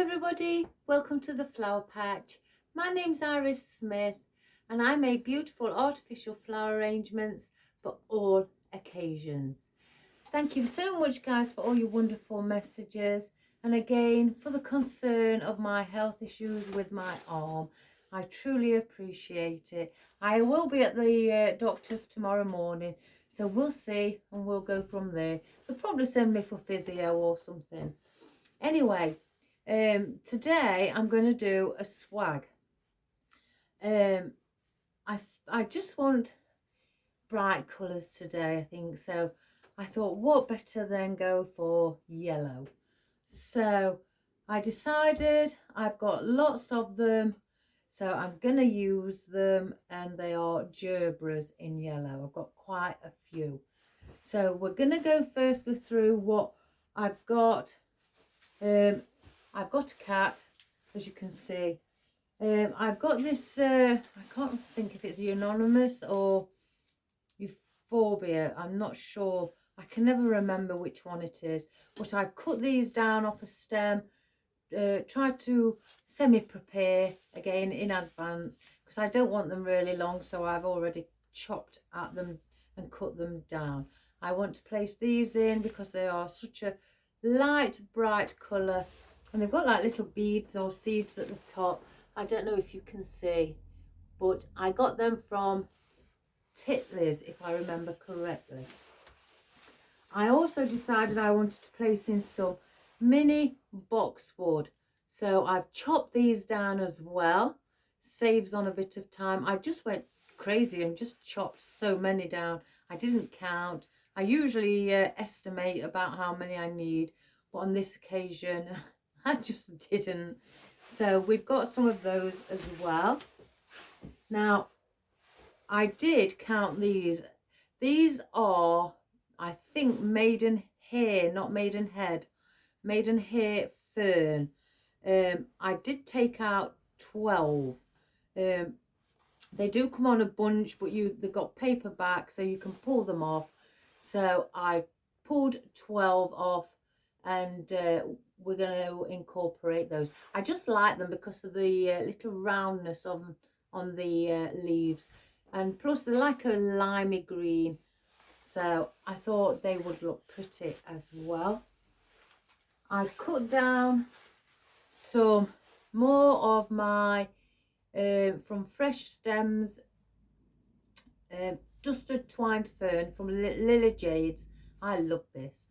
everybody, welcome to the flower patch. My name's Iris Smith and I make beautiful artificial flower arrangements for all occasions. Thank you so much guys for all your wonderful messages, and again for the concern of my health issues with my arm. I truly appreciate it. I will be at the doctor's tomorrow morning, so we'll see and we'll go from there. They'll probably send me for physio or something. Anyway, today I'm going to do a swag. I just want bright colours today, I think. So I thought, what better than go for yellow? So I decided I've got lots of them, so I'm going to use them, and they are gerberas in yellow. I've got quite a few. So we're going to go firstly through what I've got. I've got a cat, as you can see. I've got this, I can't think if it's unanimous or euphorbia. I'm not sure. I can never remember which one it is. But I've cut these down off a stem, tried to semi-prepare again in advance because I don't want them really long, so I've already chopped at them and cut them down. I want to place these in because they are such a light bright colour, and they've got like little beads or seeds at the top. I don't know if you can see, but I got them from Titley's, if I remember correctly. I also decided I wanted to place in some mini boxwood, so I've chopped these down as well. Saves on a bit of time. I just went crazy and just chopped so many down. I didn't count. I usually estimate about how many I need, but on this occasion I just didn't. So we've got some of those as well. Now I did count these. These are, I think, maidenhair, not maidenhead, maidenhair fern. I did take out 12. They do come on a bunch, but they've got paper back so you can pull them off. So I pulled 12 off, and we're going to incorporate those. I just like them because of the little roundness on the leaves, and plus they're like a limey green, so I thought they would look pretty as well. I've cut down some more of my from Fresh Stems dusted twined fern from Lily Jades. I love this.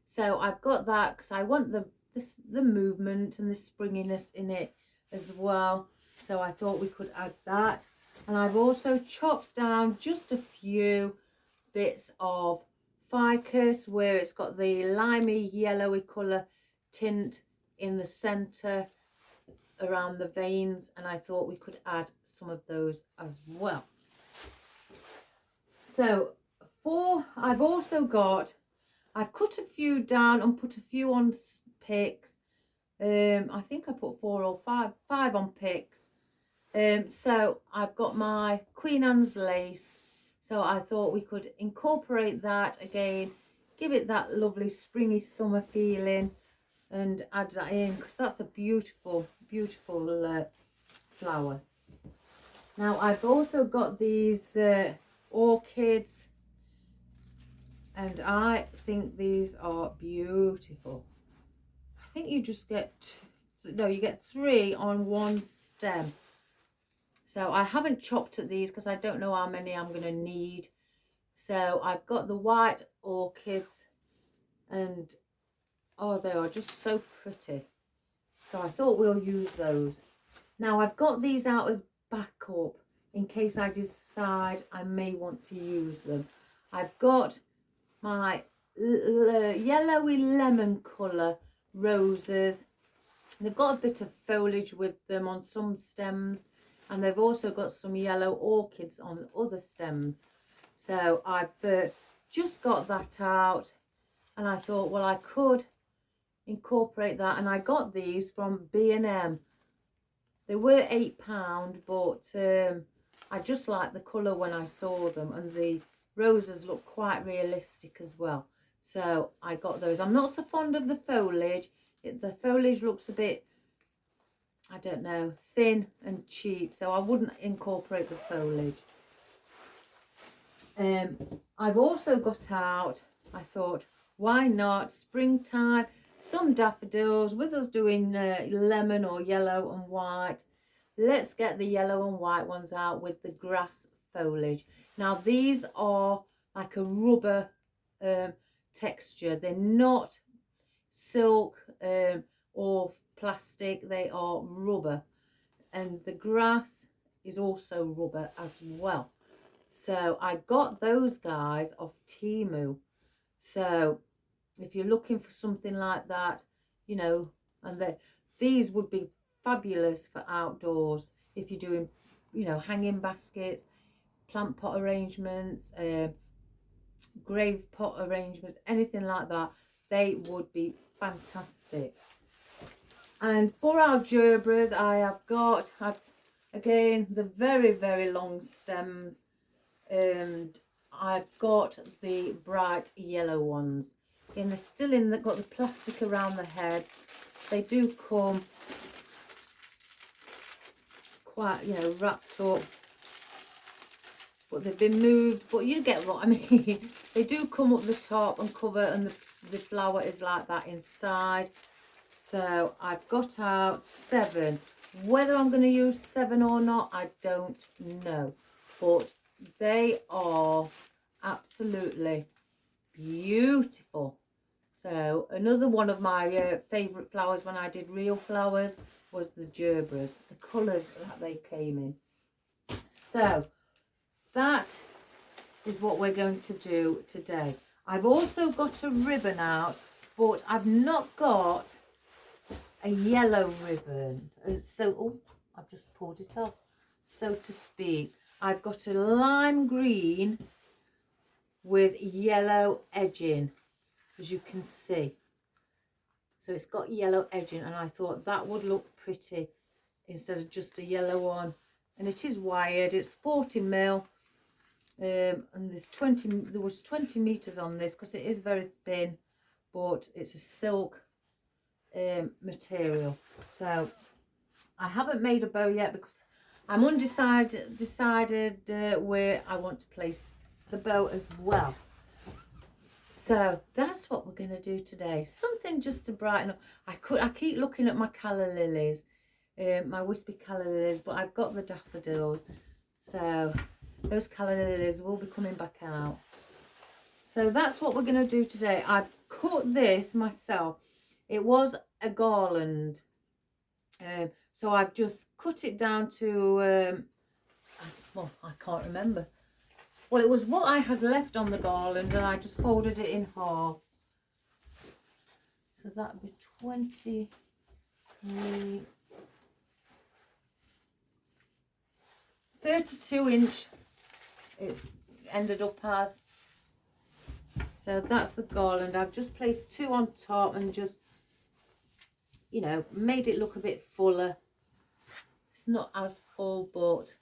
So I've got that because I want the movement and the springiness in it as well. So I thought we could add that. And I've also chopped down just a few bits of ficus where it's got the limey yellowy colour tint in the centre around the veins, and I thought we could add some of those as well. So I've cut a few down and put a few on picks. I think I put 4 or 5 on picks. So I've got my Queen Anne's lace, so I thought we could incorporate that again, give it that lovely springy summer feeling, and add that in because that's a beautiful flower. Now I've also got these orchids, and I think these are beautiful. I think you just get you get 3 on one stem. So I haven't chopped at these because I don't know how many I'm going to need. So I've got the white orchids, and oh, they are just so pretty. So I thought we'll use those. Now I've got these out as backup in case I decide I may want to use them. I've got my yellowy lemon colour roses. They've got a bit of foliage with them on some stems, and they've also got some yellow orchids on other stems. So I've just got that out, and I thought, well, I could incorporate that. And I got these from B&M. They were £8, but I just liked the colour when I saw them, and the roses look quite realistic as well. So I got those. I'm not so fond of the foliage. the foliage looks a bit, I don't know, thin and cheap, so I wouldn't incorporate the foliage. I've also got out, I thought, why not, springtime, some daffodils, with us doing lemon or yellow and white. Let's get the yellow and white ones out with the grass foliage. Now these are like a rubber texture. They're not silk or plastic, they are rubber, and the grass is also rubber as well. So I got those guys off Temu. So if you're looking for something like that, you know, and these would be fabulous for outdoors if you're doing, you know, hanging baskets, plant pot arrangements, grave pot arrangements, anything like that. They would be fantastic. And for our gerberas, I have got, again, the very, very long stems, and I've got the bright yellow ones. And they're still got the plastic around the head. They do come quite, you know, wrapped up, but they've been moved, but you get what I mean. They do come up the top and cover, and the flower is like that inside. So I've got out 7. Whether I'm going to use 7 or not, I don't know, but they are absolutely beautiful. So another one of my favourite flowers when I did real flowers was the gerberas, the colours that they came in. So that is what we're going to do today. I've also got a ribbon out, but I've not got a yellow ribbon. So, oh, I've just pulled it off, so to speak. I've got a lime green with yellow edging, as you can see. So it's got yellow edging, and I thought that would look pretty instead of just a yellow one. And it is wired. It's 40 mil, and there was 20 meters on this because it is very thin, but it's a silk material. So I haven't made a bow yet because I'm decided where I want to place the bow as well. So that's what we're going to do today. Something just to brighten up. I keep looking at my calla lilies, my wispy calla lilies, but I've got the daffodils. So those calla lilies will be coming back out. So that's what we're going to do today. I've cut this myself. It was a garland. So I've just cut it down to, well, I can't remember. Well, it was what I had left on the garland, and I just folded it in half. So that would be 23, 32 inch it's ended up as. So that's the garland. I've just placed 2 on top and just, you know, made it look a bit fuller. It's not as full, but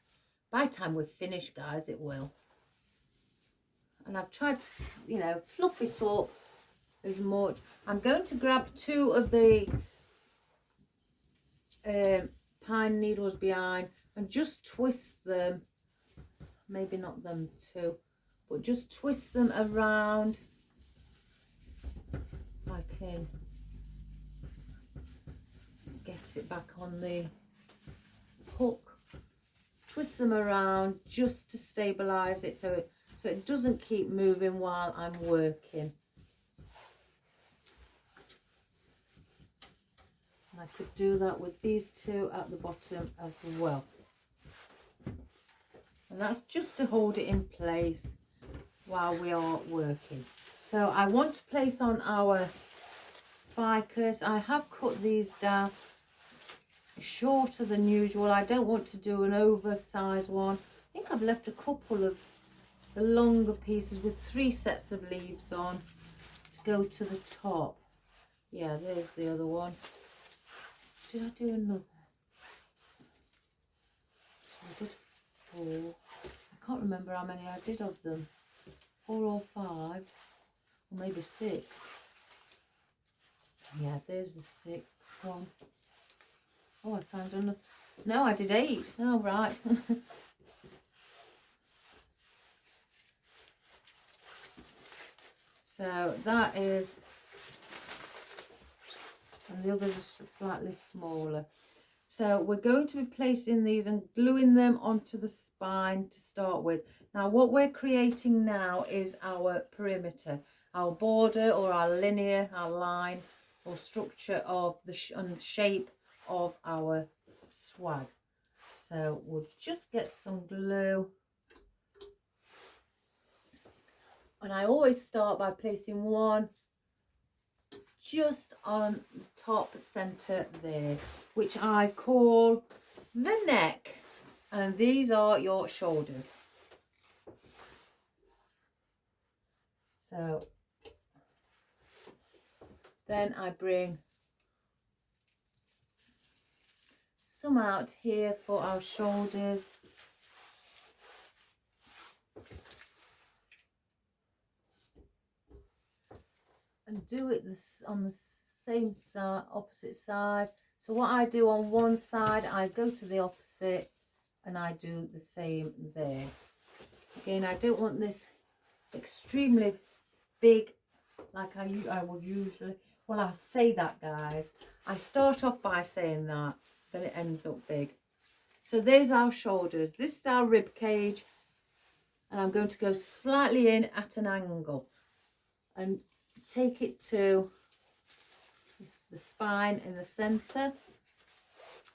by the time we're finished, guys, it will. And I've tried to, you know, fluff it up as much. I'm going to grab 2 of the pine needles behind and just twist them. Maybe not them 2, but just twist them around. I can get it back on the hook. Twist them around just to stabilize it so it doesn't keep moving while I'm working. And I could do that with these 2 at the bottom as well. And that's just to hold it in place while we are working. So I want to place on our ficus. I have cut these down shorter than usual. I don't want to do an oversized one. I think I've left a couple of the longer pieces with 3 sets of leaves on to go to the top. Yeah, there's the other one. Did I do another? So I did 4. I can't remember how many I did of them. 4 or 5, or maybe 6. Yeah, there's the 6th one. Oh, I found another. No, I did 8. Oh, right. So that is, and the others are slightly smaller. So we're going to be placing these and gluing them onto the spine to start with. Now what we're creating now is our perimeter, our border or our linear, our line or structure of the shape of our swag. So we'll just get some glue. And I always start by placing one just on the top center there, which I call the neck, and these are your shoulders. So then I bring some out here for our shoulders, and do it on the same side, opposite side. So what I do on one side, I go to the opposite and I do the same there. Again, I don't want this extremely big like I would usually. Well, I say that, guys. I start off by saying that, then it ends up big. So there's our shoulders. This is our rib cage, and I'm going to go slightly in at an angle and take it to the spine in the center.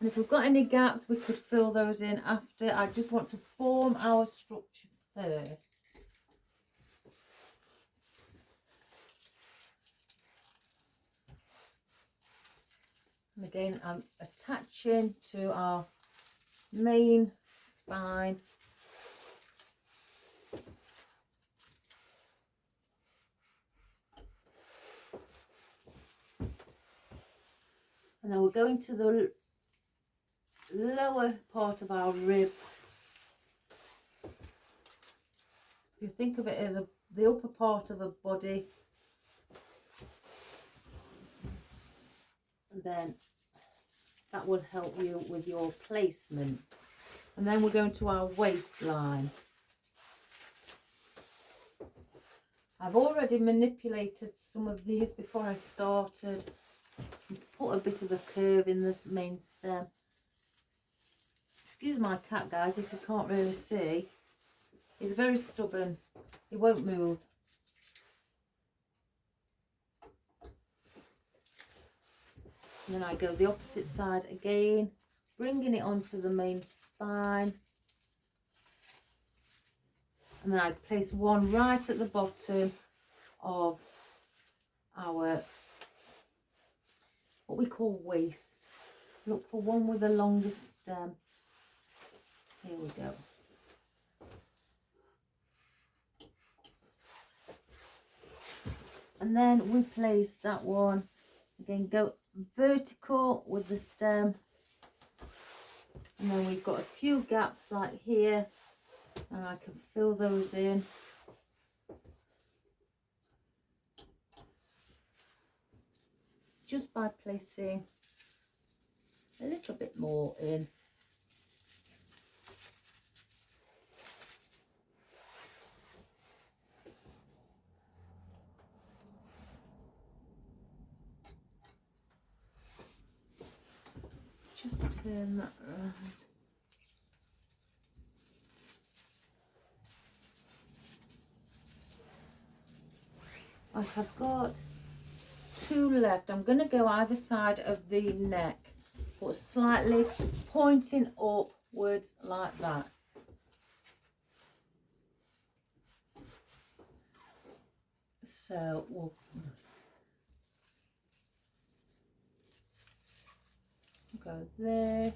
And if we've got any gaps, we could fill those in after. I just want to form our structure first. And again, I'm attaching to our main spine. And then we're going to the lower part of our ribs. If you think of it as the upper part of a body, then that will help you with your placement. And then we're going to our waistline. I've already manipulated some of these before I started. Put a bit of a curve in the main stem. Excuse my cat, guys, if you can't really see. He's very stubborn. He won't move. And then I go the opposite side again, bringing it onto the main spine. And then I place one right at the bottom of our, what we call waist. Look for one with the longest stem. Here we go. And then we place that one, again, go vertical with the stem. And then we've got a few gaps like here, and I can fill those in. Just by placing a little bit more in. Just turn that around. Right, I've got 2 left. I'm going to go either side of the neck, but slightly pointing upwards like that. So we'll go there.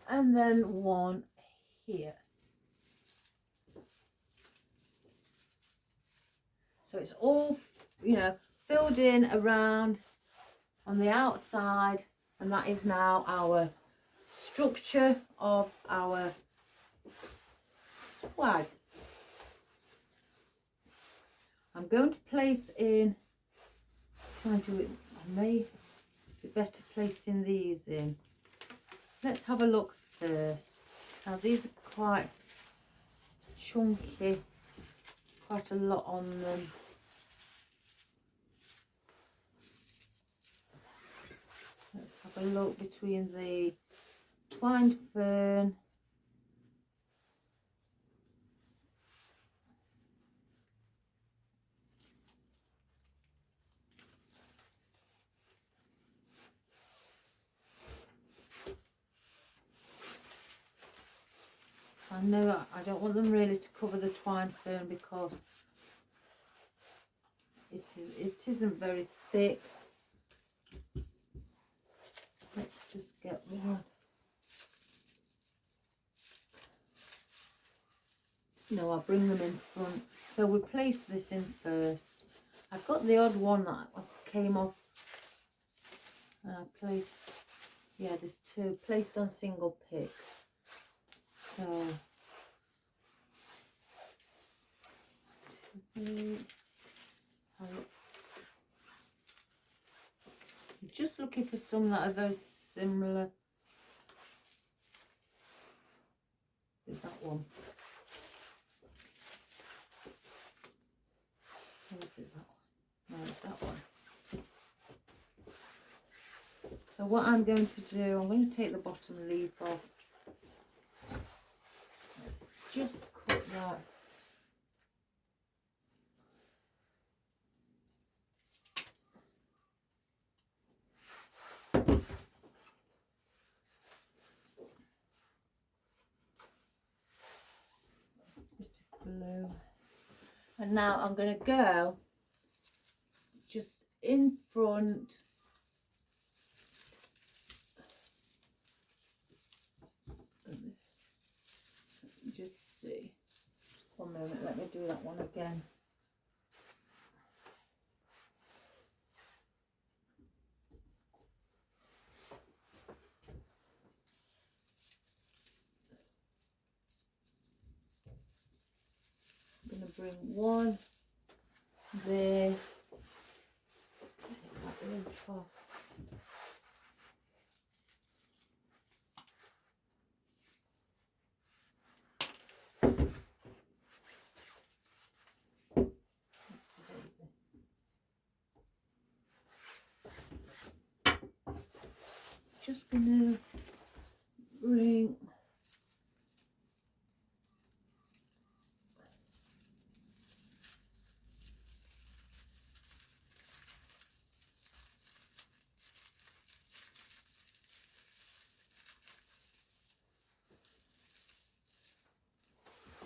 And then one here. So it's all, you know, filled in around on the outside, and that is now our structure of our swag. I'm going to place in, I may be better placing these in. Let's have a look first. Now these are quite chunky, quite a lot on them. Let's have a look between the twined fern I know I don't want them really to cover the twine fern because it isn't very thick. Let's just get one. No, I'll bring them in front. So we place this in first. I've got the odd one that came off and I placed, yeah, there's two placed on single picks. So I'm just looking for some that are very similar with that one. Or is it that one? No, it's that one. So what I'm going to do, I'm going to take the bottom leaf off. Let's just cut that. Bit of glue. And now I'm going to go just in front. Just see. One moment, let me do that one again. I'm going to bring one there. Take that leaf off. Just gonna bring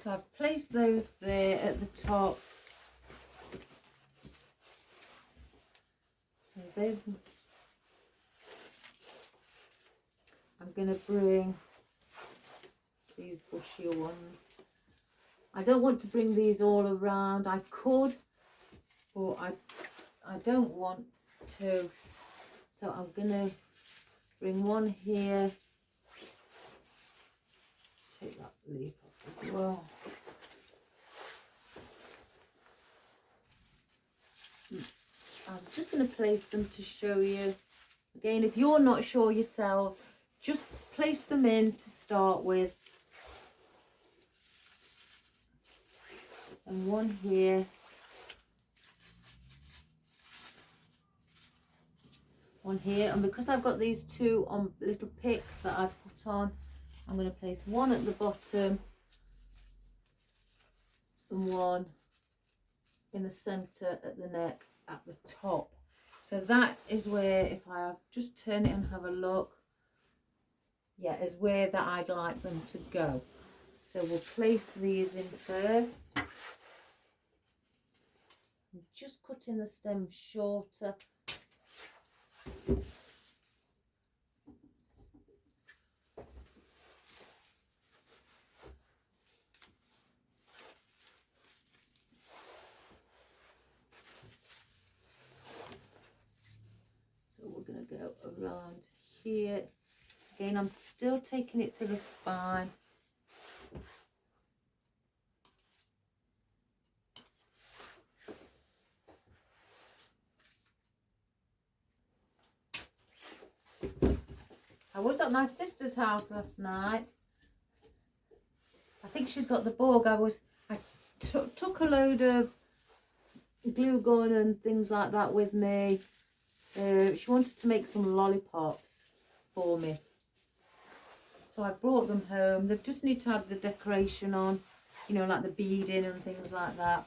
so I've placed those there at the top. So they've I'm going to bring these bushy ones. I don't want to bring these all around. I could, but I don't want to. So I'm going to bring one here. Let's take that leaf off as well. I'm just going to place them to show you. Again, if you're not sure yourself, just place them in to start with. And one here. One here. And because I've got these two on little picks that I've put on, I'm going to place one at the bottom and one in the centre at the neck at the top. So that is where, if I just turn it and have a look, yeah, is where that I'd like them to go. So we'll place these in first. I'm just cutting the stem shorter. So we're going to go around here. Again, I'm still taking it to the spine. I was at my sister's house last night. I think she's got the bug. I took a load of glue gun and things like that with me. She wanted to make some lollipops for me. So I brought them home. They just need to have the decoration on, you know, like the beading and things like that.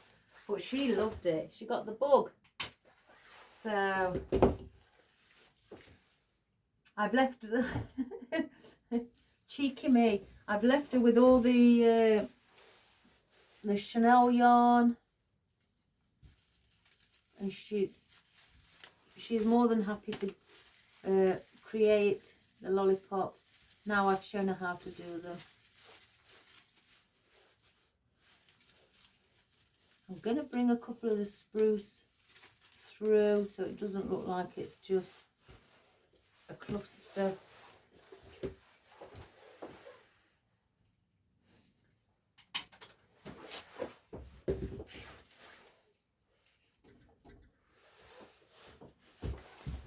But she loved it. She got the bug. So I've left the cheeky me. I've left her with all the Chanel yarn, and she's more than happy to create the lollipops. Now I've shown her how to do them. I'm going to bring a couple of the spruce through so it doesn't look like it's just a cluster.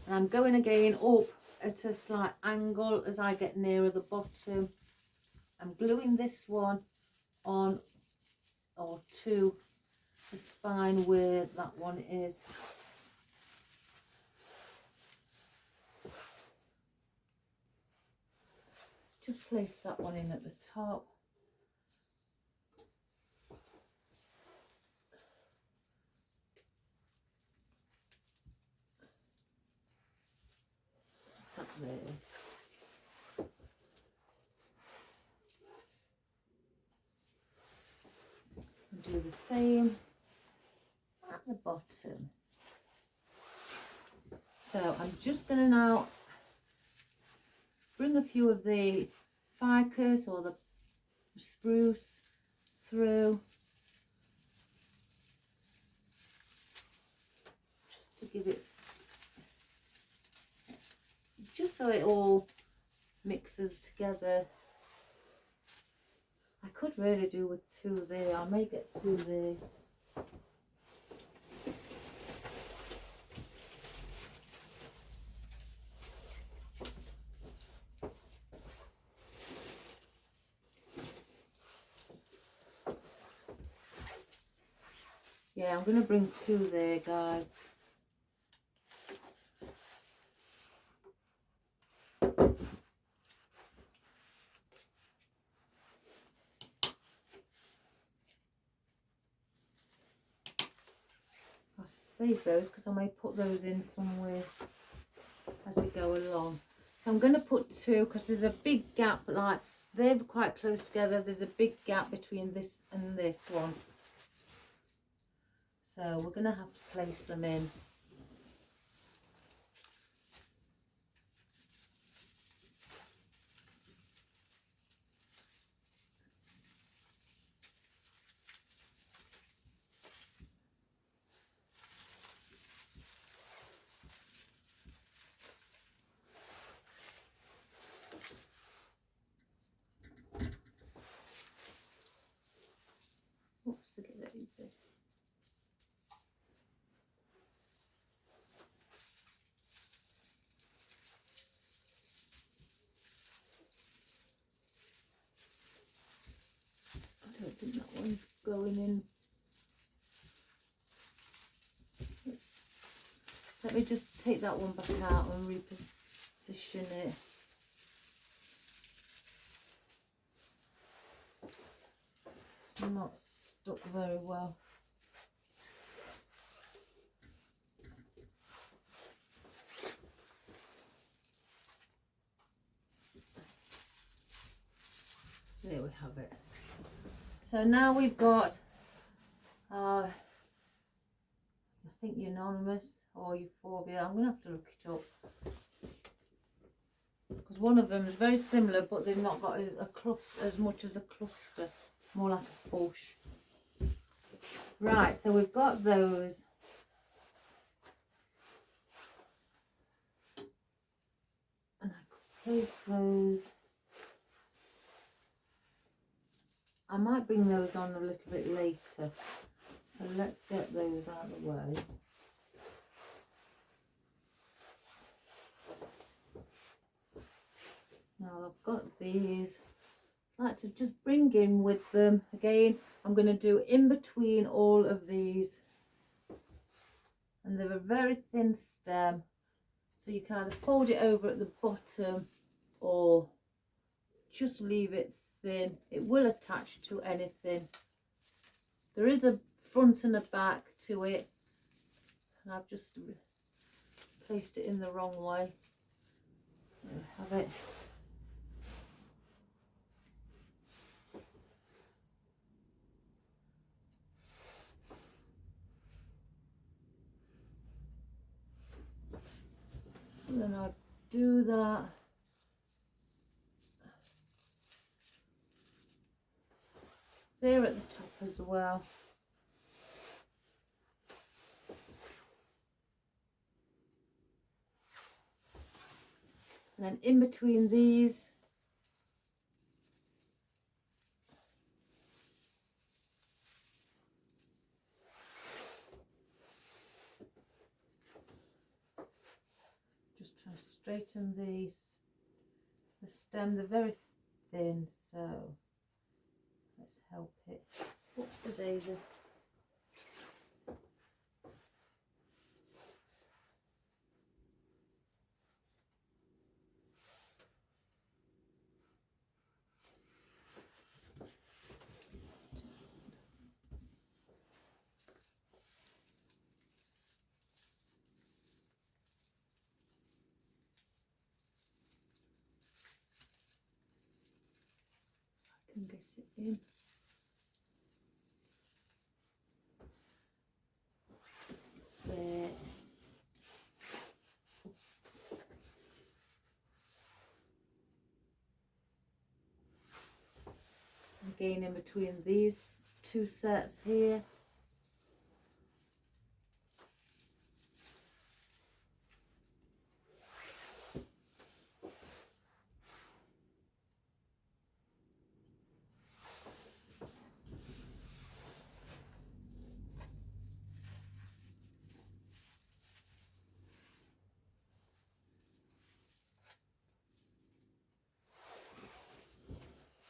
And I'm going again up at a slight angle as I get nearer the bottom. I'm gluing this one on or to the spine where that one is. Just place that one in at the top. Just that there. And do the same at the bottom. So I'm just going to now bring a few of the ficus or the spruce through, just to give it, just so it all mixes together. I could really do with two there. I may get two there. Yeah, I'm going to bring two there, guys. I'll save those because I may put those in somewhere as we go along. So I'm going to put two because there's a big gap, like they're quite close together. There's a big gap between this and this one. So we're going to have to place them in. Oops, I get that easy. I don't think that one's going in. Let me just take that one back out and reposition it. It's not stuck very well. There we have it. So now we've got I think unanimous or euphorbia. I'm going to have to look it up because one of them is very similar, but they've not got a cluster as much as a cluster, more like a bush. Right, so we've got those. And place those. I might bring those on a little bit later, so let's get those out of the way. Now I've got these, I like to just bring in with them. Again, I'm going to do in between all of these, and they're a very thin stem, so you can either fold it over at the bottom or just leave it thin. It will attach to anything. There is a front and a back to it, and I've just placed it in the wrong way. There we have it. So then I do that. There at the top as well. And then in between these, just try to straighten the stem. They're very thin, so let's help it. Whoops, the daisy. Can get it in. There. Again, in between these two sets here.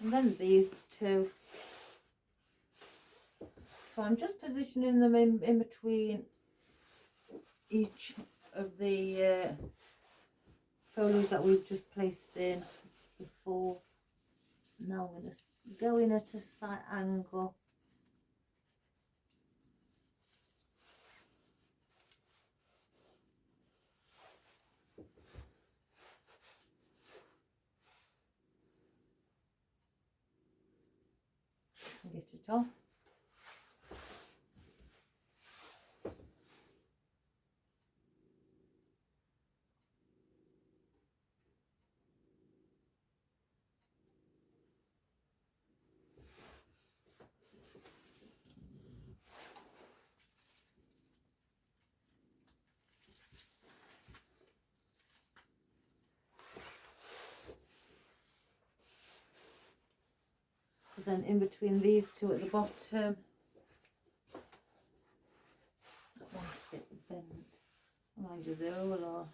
And then these two. So I'm just positioning them in between each of the foliage that we've just placed in before. Now I'm going to go in at a slight angle. And get it off. So then in between these two at the bottom, that one's a bit bent. Mind you, they all are.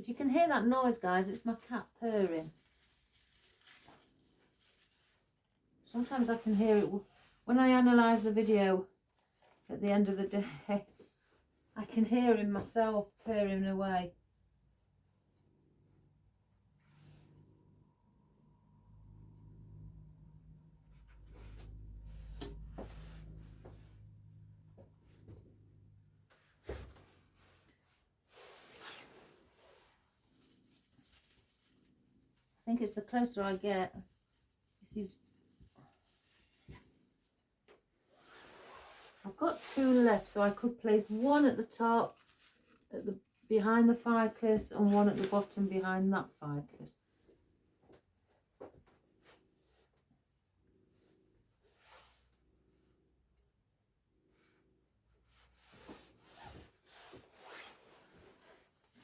If you can hear that noise, guys, it's my cat purring. Sometimes I can hear it when I analyse the video at the end of the day. I can hear him myself purring away. I think it's the closer I get, he seems. I'll got 2 left, so I could place one at the top, behind the ficus, and one at the bottom behind that ficus.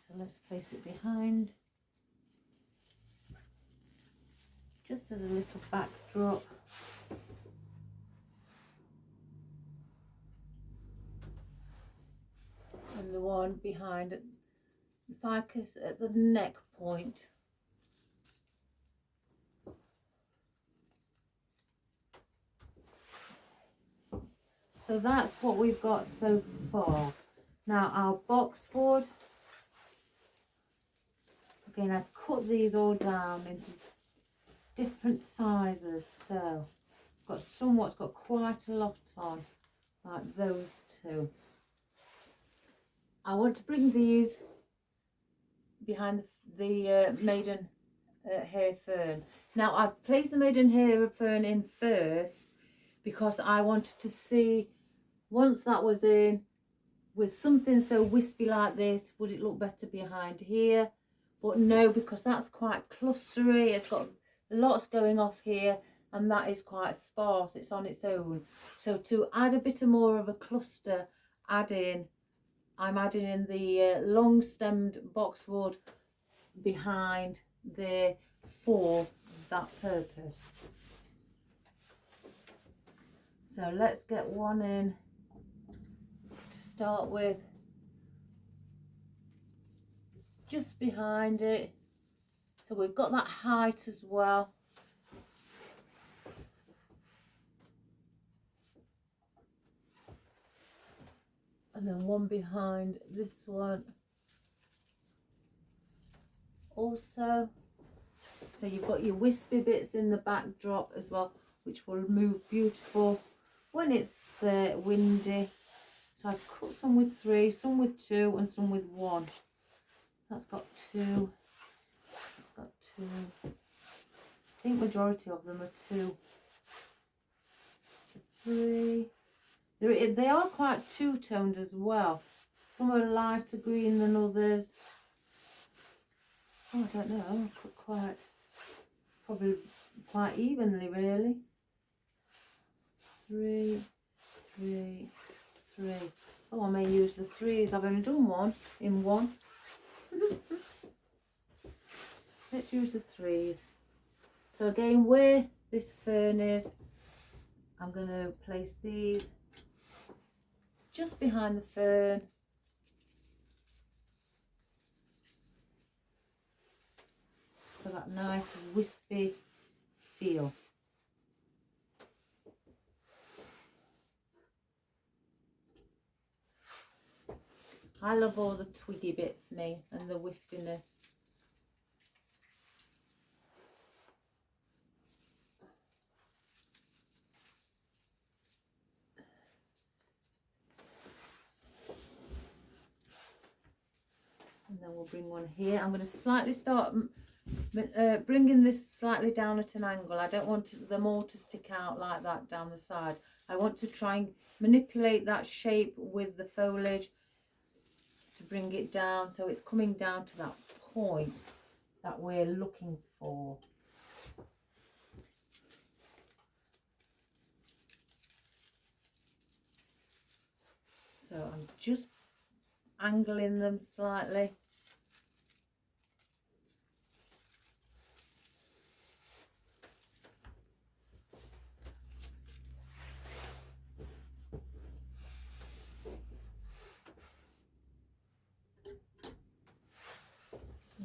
So let's place it behind, just as a little backdrop. And the one behind the ficus at the neck point. So that's what we've got so far. Now our boxwood, again I've cut these all down into different sizes, so I've got some what's got quite a lot on, like those 2. I want to bring these behind the maiden hair fern. Now I've placed the maidenhair fern in first because I wanted to see, once that was in, with something so wispy like this, would it look better behind here? But no, because that's quite clustery, it's got lots going off here, and that is quite sparse, it's on its own. So to add a bit more of a cluster, I'm adding in the long stemmed boxwood behind there for that purpose. So let's get one in to start with, just behind it, so we've got that height as well. And then one behind this one also. So you've got your wispy bits in the backdrop as well, which will move beautiful when it's windy. So I've cut some with 3, some with 2, and some with 1. That's got 2. That's got 2. I think majority of them are 2. So 3. They are quite two-toned as well. Some are lighter green than others. Oh, I don't know. I cut probably quite evenly, really. 3, 3, 3. Oh, I may use the 3s. I've only done one in one. Let's use the 3s. So again, where this fern is, I'm going to place these just behind the fern. For that nice wispy feel. I love all the twiggy bits, me, and the wispiness. And then we'll bring one here. I'm going to slightly start bringing this slightly down at an angle. I don't want them all to stick out like that down the side. I want to try and manipulate that shape with the foliage to bring it down, so it's coming down to that point that we're looking for. So I'm just angling them slightly.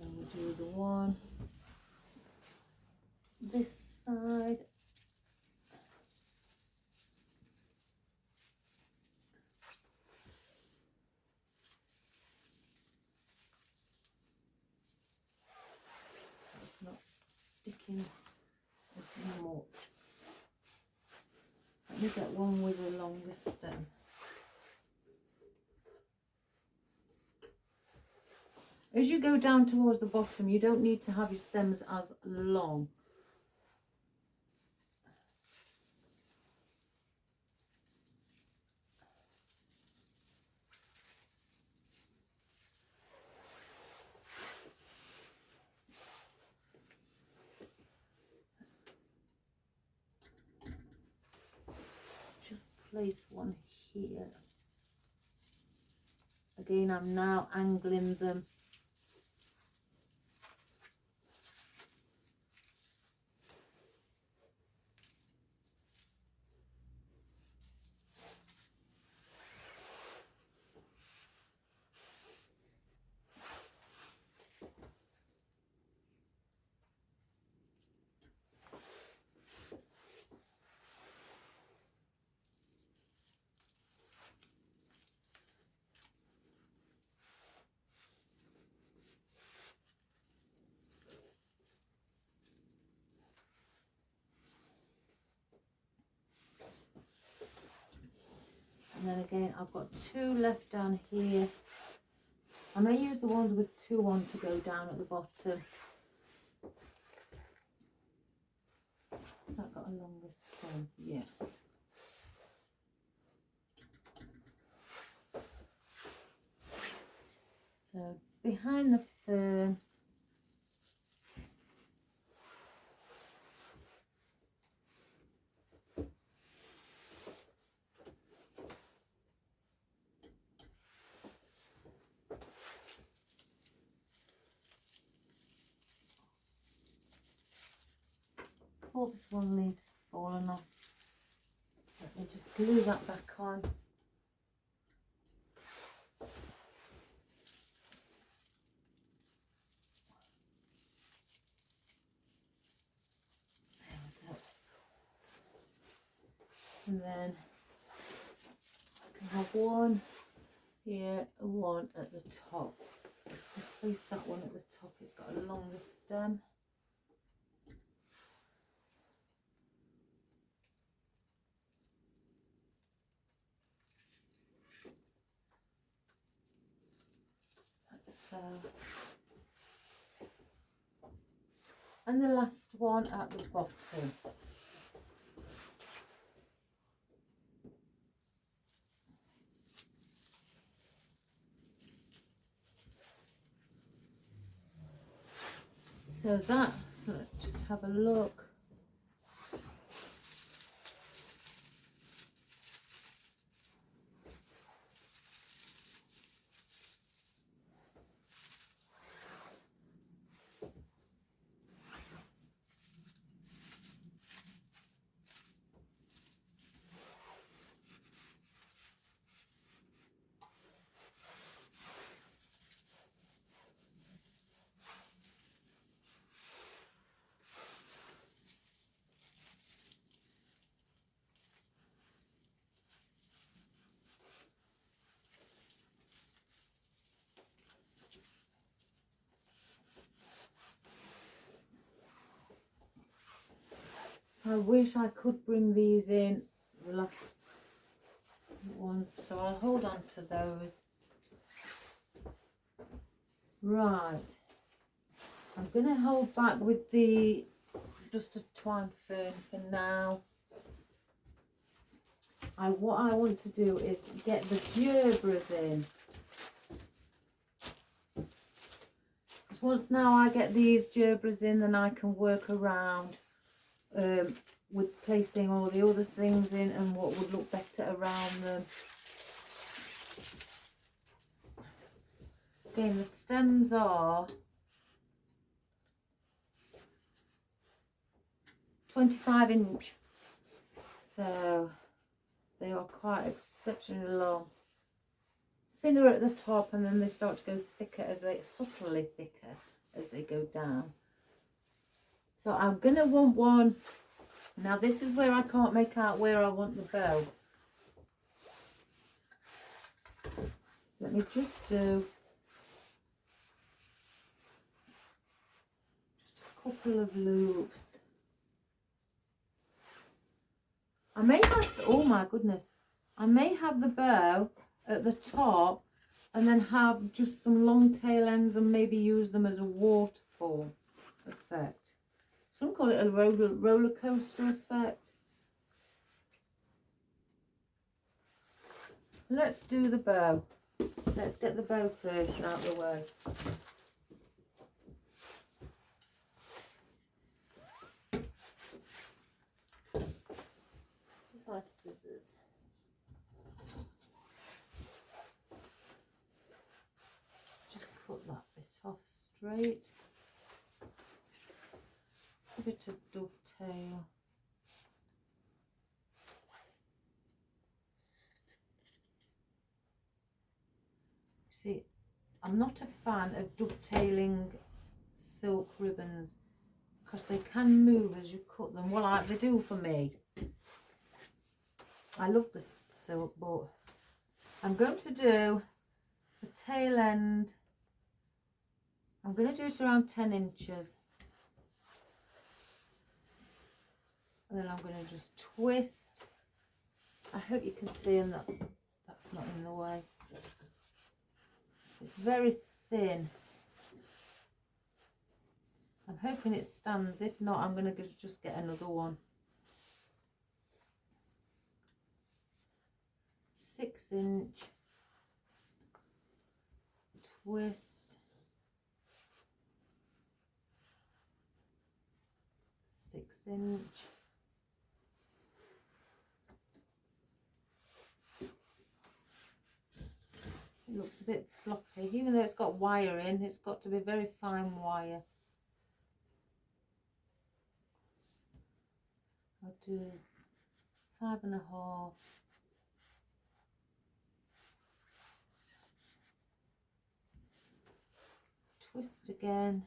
And we'll do the one this side. It's not sticking as much. Let me get one with a longer stem. As you go down towards the bottom, you don't need to have your stems as long. place one here. Again, I'm now angling them. And then again, I've got 2 left down here. I may use the ones with 2 on to go down at the bottom. Has that got a longer stem? Yeah. So behind the fern, oops, one leaf's fallen off. Let me just glue that back on. There we go. And then I can have one here and one at the top. I'll place that one at the top, it's got a longer stem. So, and the last one at the bottom. So let's just have a look. I wish I could bring these in, the last ones, so I'll hold on to those. Right, I'm going to hold back with the just a twine fern for now. What I want to do is get the gerberas in. Because once now I get these gerberas in, then I can work around with placing all the other things in and what would look better around them. Again, the stems are 25 inch, so they are quite exceptionally long. Thinner at the top, and then they start to go thicker subtly thicker as they go down. So I'm gonna want one. Now this is where I can't make out where I want the bow. Let me just do a couple of loops. I may have, oh my goodness, I may have the bow at the top and then have just some long tail ends and maybe use them as a waterfall effect. Some call it a roller coaster effect. Let's do the bow. Let's get the bow first out of the way. Here's my scissors. just cut that bit off straight. A bit of dovetail. See, I'm not a fan of dovetailing silk ribbons because they can move as you cut them. Well, they do for me. I love the silk, but I'm going to do the tail end. I'm going to do it around 10 inches. And then I'm going to just twist. I hope you can see and that's not in the way. It's very thin. I'm hoping it stands. If not, I'm going to just get another one. 6-inch twist. 6-inch. It looks a bit floppy, even though it's got wire in. It's got to be very fine wire. I'll do 5.5. Twist again.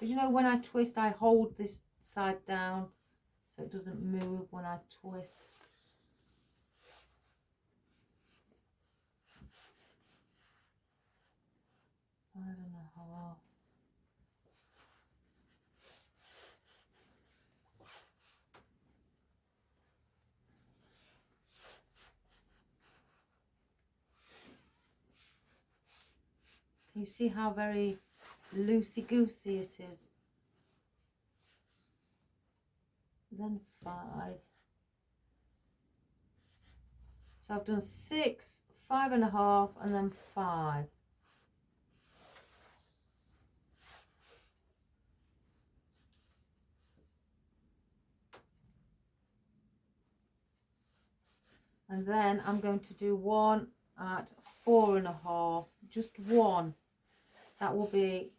But you know, when I twist, I hold this side down so it doesn't move when I twist. Five and a half. Can you see how very loosey-goosey it is? Then 5. So I've done 6, 5.5, and then 5. And then I'm going to do one at 4.5, just one. That will be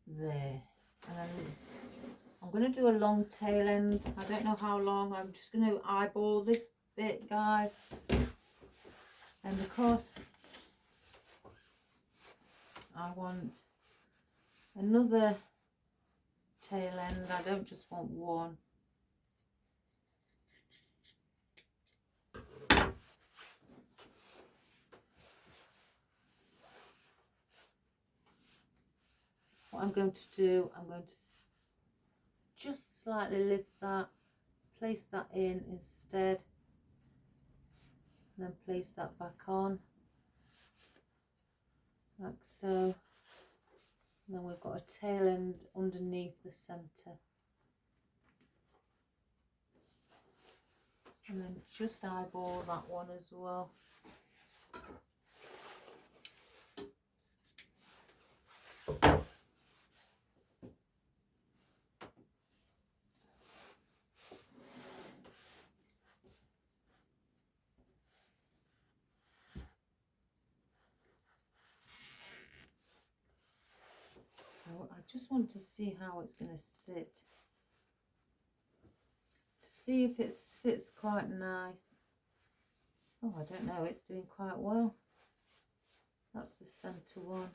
there. And then I'm going to do a long tail end. I don't know how long. I'm just going to eyeball this bit, guys. And because I want another tail end, I don't just want one. What I'm going to do, I'm going to just slightly lift that, place that in instead, and then place that back on, like so. And then we've got a tail end underneath the centre. And then just eyeball that one as well. I just want to see how it's going to sit. To see if it sits quite nice. Oh, I don't know, it's doing quite well. That's the centre one.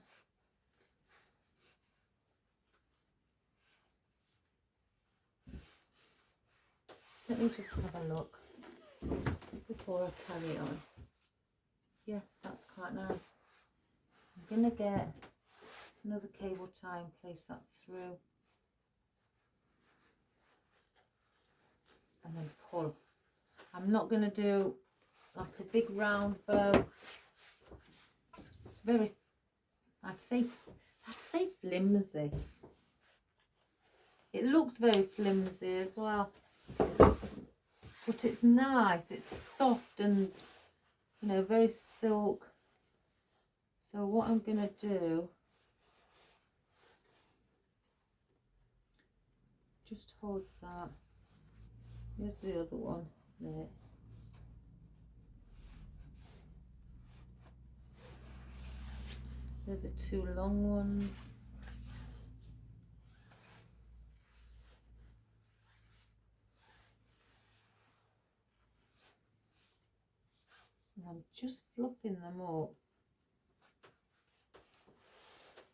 Let me just have a look before I carry on. Yeah, that's quite nice. I'm going to get another cable tie and place that through. And then pull. I'm not going to do like a big round bow. It's very, I'd say flimsy. It looks very flimsy as well. But it's nice, it's soft and, you know, very silk. So what I'm going to do, just hold that. Here's the other one there. They're the two long ones. And I'm just fluffing them up.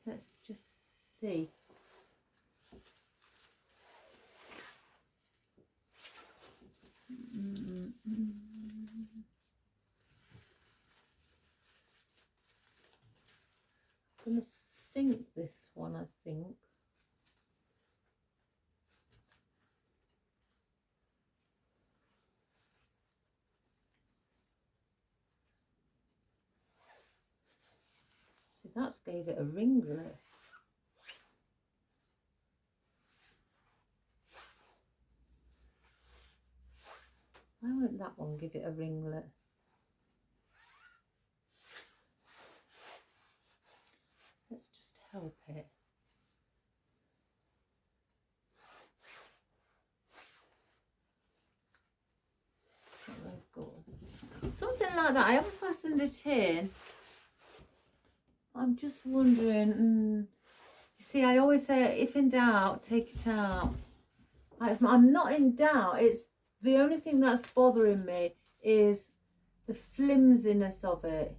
Let's just see. I'm going to sink this one, I think. See, that's gave it a ringlet. Why won't that one give it a ringlet? Let's just help it. Something like that. I haven't fastened it in. I'm just wondering. You see, I always say, if in doubt, take it out. I'm not in doubt. It's the only thing that's bothering me is the flimsiness of it.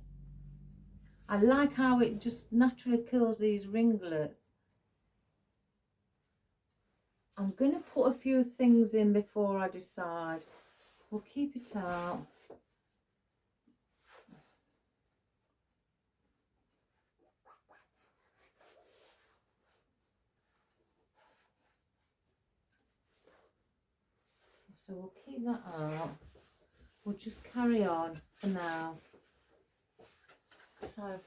I like how it just naturally kills these ringlets. I'm going to put a few things in before I decide. We'll keep it out. So we'll keep that out. We'll just carry on for now. So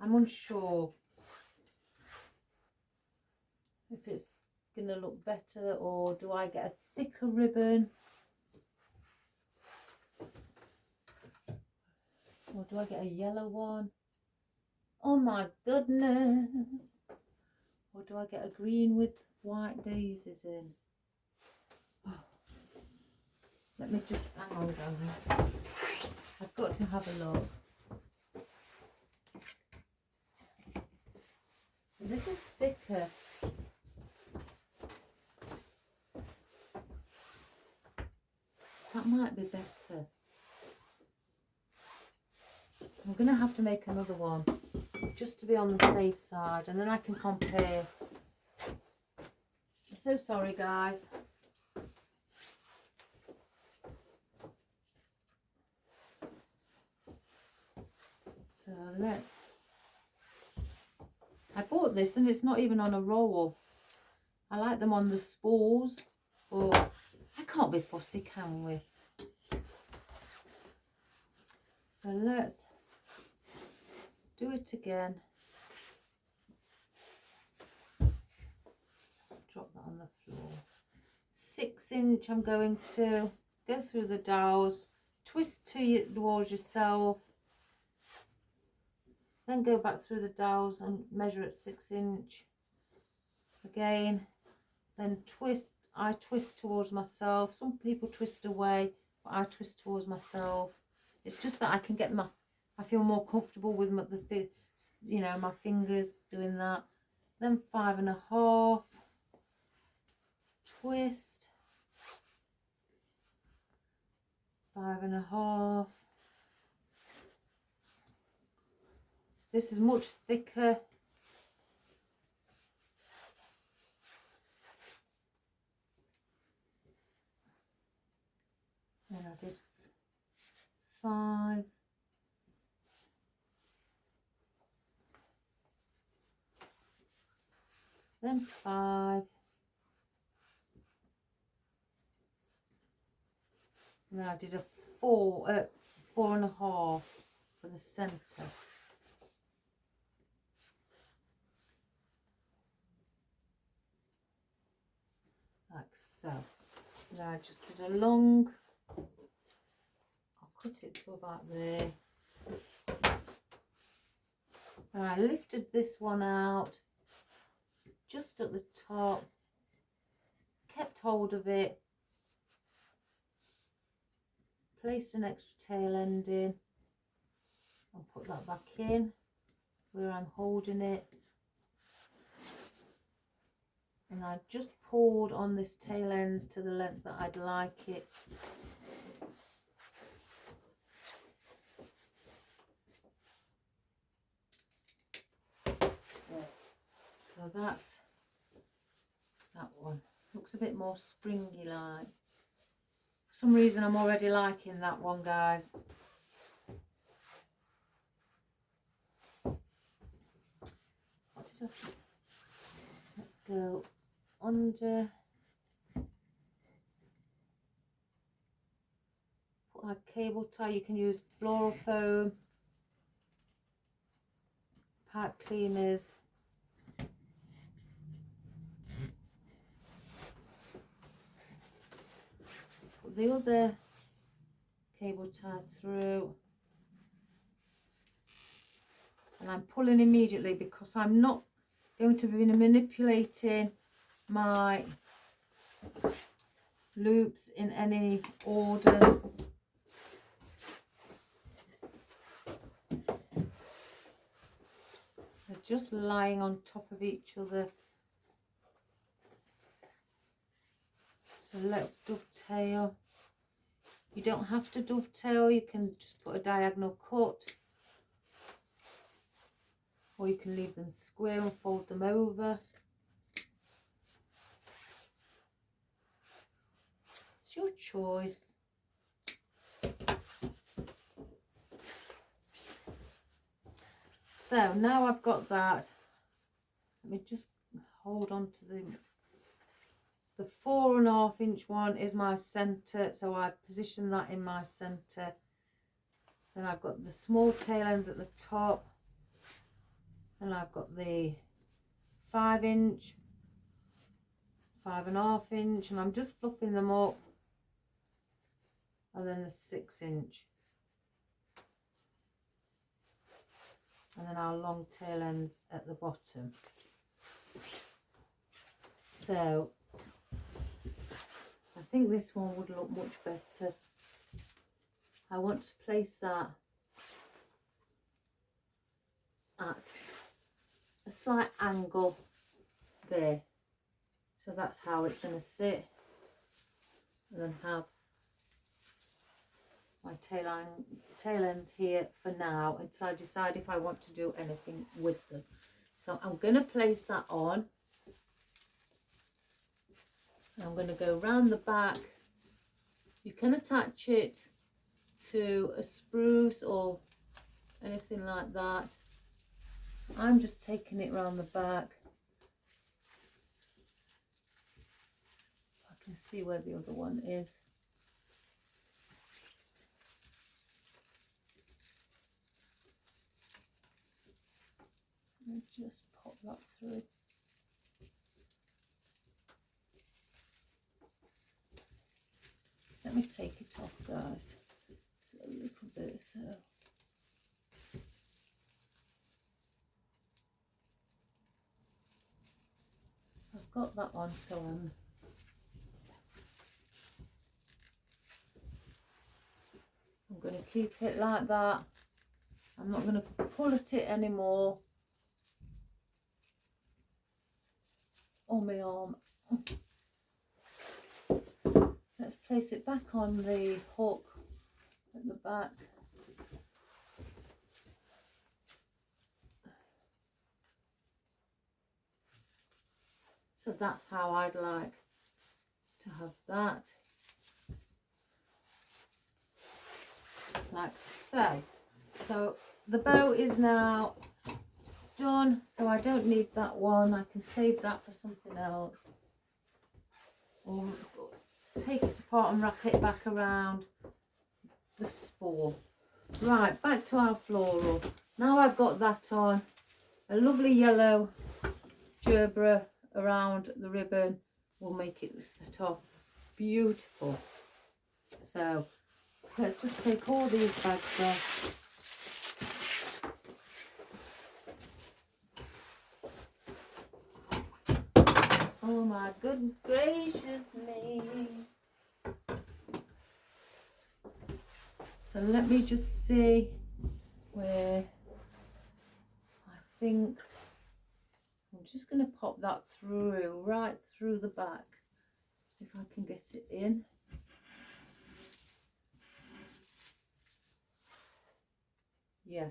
I'm unsure if it's going to look better, or do I get a thicker ribbon, or do I get a yellow one? Oh my goodness. Or do I get a green with white daisies in? Oh. Let me just hang on, guys. I've got to have a look. This is thicker. That might be better. I'm going to have to make another one just to be on the safe side, and then I can compare. I'm so sorry, guys. So I bought this and it's not even on a roll. I like them on the spools, but I can't be fussy, can we? So let's do it again. Drop that on the floor. 6 inch, I'm going to go through the dowels, twist towards yourself, then go back through the dowels and measure at 6 inch again, then twist. I twist towards myself. Some people twist away, but I twist towards myself. It's just that I can get I feel more comfortable with my fingers doing that. Then 5.5, twist, 5.5. This is much thicker. Then I did 5. Then 5. And then I did a 4.5 for the centre. Like so. And I just did a long, I'll cut it to about there. And I lifted this one out just at the top, kept hold of it, placed an extra tail end in, I'll put that back in where I'm holding it. And I just pulled on this tail end to the length that I'd like it. So that's that one. Looks a bit more springy like. For some reason I'm already liking that one, guys. What did I... Let's go under. Put our cable tie. You can use floral foam, pipe cleaners. Put the other cable tie through. And I'm pulling immediately because I'm not going to be manipulating my loops in any order. They're just lying on top of each other. So let's dovetail. You don't have to dovetail, you can just put a diagonal cut, or you can leave them square and fold them over. It's your choice. So now I've got that, let me just hold on to the 4.5 inch one is my centre, so I position that in my centre. Then I've got the small tail ends at the top, and I've got the 5 inch, 5.5 inch, and I'm just fluffing them up, and then the 6 inch, and then our long tail ends at the bottom. So I think this one would look much better. I want to place that at a slight angle there. So that's how it's going to sit. And then have my tail ends here for now until I decide if I want to do anything with them. So I'm going to place that on. I'm going to go round the back. You can attach it to a spruce or anything like that. I'm just taking it round the back. I can see where the other one is. Let me just pop that through. Let me take it off, guys. It's a little bit so. I've got that on, so I'm going to keep it like that. I'm not going to pull at it anymore. On my arm. Let's place it back on the hook at the back. So that's how I'd like to have that. Like so. So the bow is now done, so I don't need that one. I can save that for something else. Or take it apart and wrap it back around the spool. Right, back to our floral. Now I've got that on, a lovely yellow gerbera around the ribbon will make it set off beautiful. So let's just take all these bags off. Oh my good gracious me. So let me just see where I think I'm just going to pop that through, right through the back, if I can get it in. Yeah,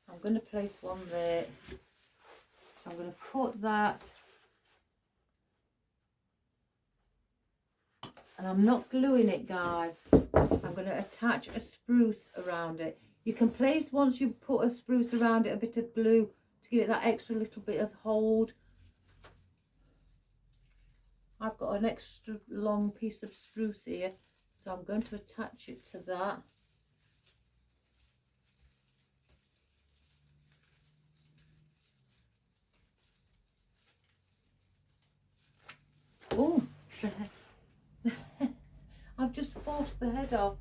I'm going to place one there. So I'm going to put that, and I'm not gluing it, guys. I'm going to attach a spruce around it. You can place, once you put a spruce around it, a bit of glue to give it that extra little bit of hold. I've got an extra long piece of spruce here, so I'm going to attach it to that. Oh, I've just forced the head off.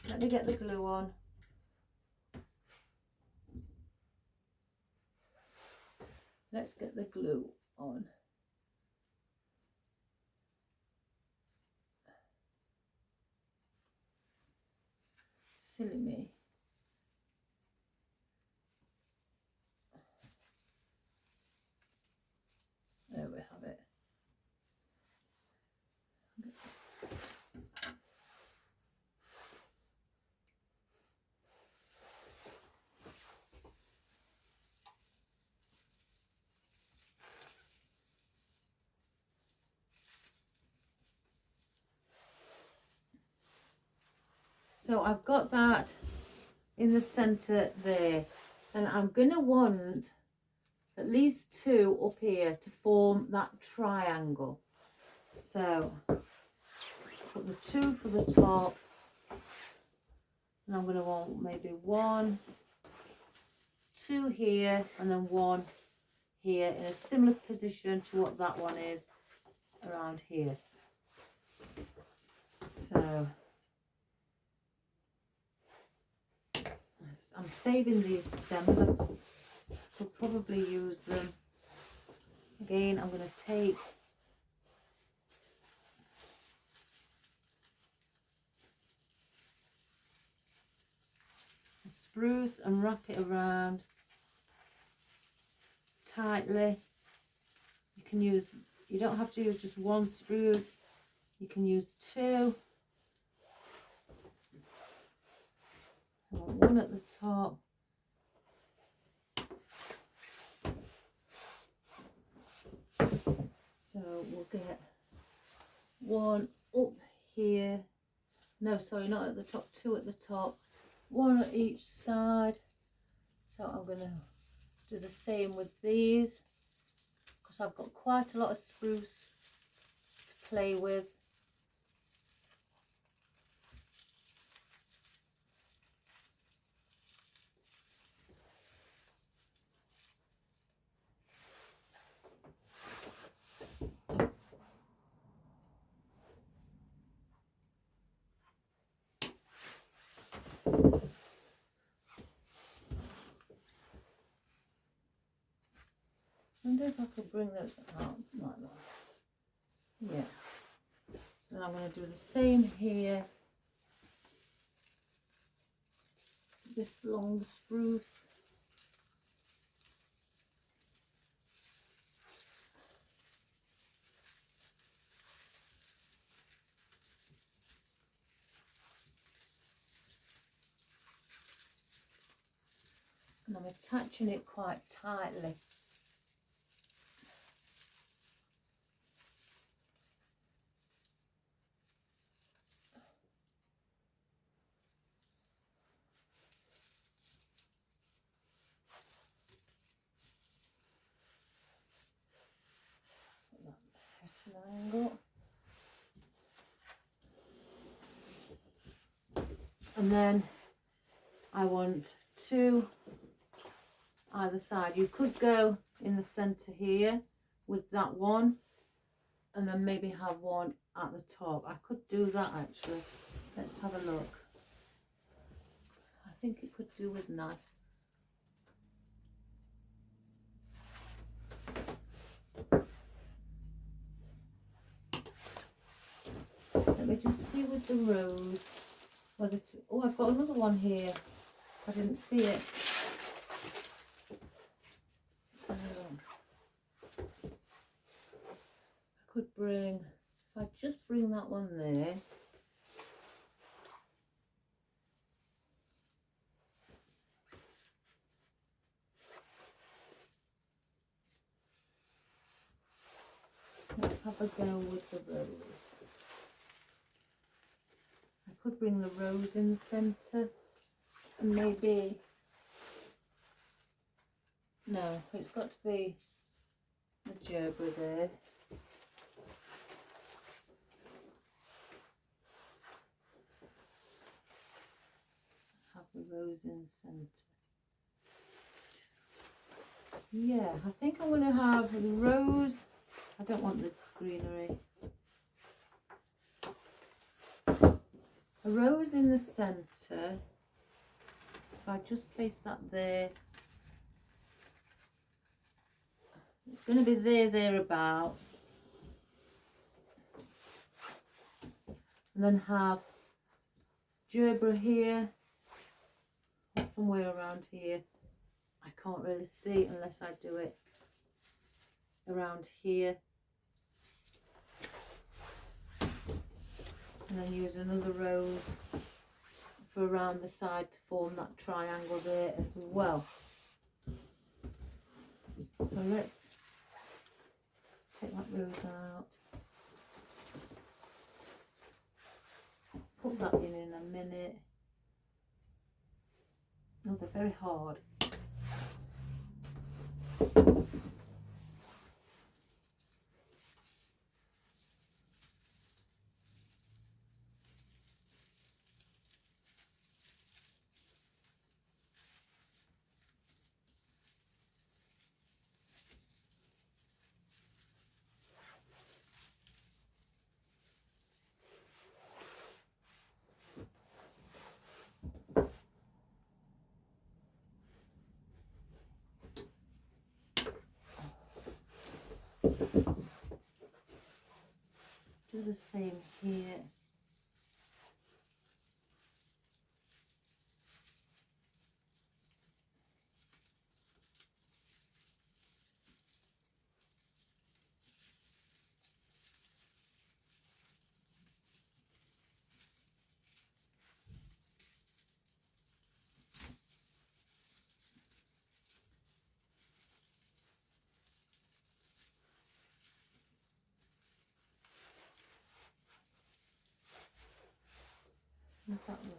Let me get the glue on. Let's get the glue on. Silly me. There we have it. So I've got that in the center there, and I'm gonna want at least 2 up here to form that triangle. So put the 2 for the top, and I'm gonna want maybe 1, 2 here, and then 1 here in a similar position to what that one is around here. So I'm saving these stems. I could probably use them. Again, I'm going to take a spruce and wrap it around tightly. You don't have to use just 1 spruce, you can use 2. I want 1 at the top. So we'll get 1 up here. No, sorry, not at the top, 2 at the top. 1 at each side. So I'm going to do the same with these, because I've got quite a lot of spruce to play with. I wonder if I could bring those out like that. Yeah. So then I'm going to do the same here. This long spruce. And I'm attaching it quite tightly. Put that at an angle. And then I want 2 either side. You could go in the center here with that one, and then maybe have 1 at the top. I could do that actually. Let's have a look. I think it could do with nice. Let me just see with the rose whether to. Oh, I've got another one here. I didn't see it. So I could bring, if I just bring that one there. Let's have a go with the rose. I could bring the rose in the centre and maybe, no, it's got to be the gerbera there. Have the rose in the centre. Yeah, I think I'm going to have the rose. I don't want the greenery. A rose in the centre. If I just place that there, it's going to be thereabouts. And then have gerbera here, or somewhere around here. I can't really see unless I do it around here. And then use another rose for around the side to form that triangle there as well. So let's take that rose out. Put that in a minute. Oh, they're very hard. Do the same here. What's that one?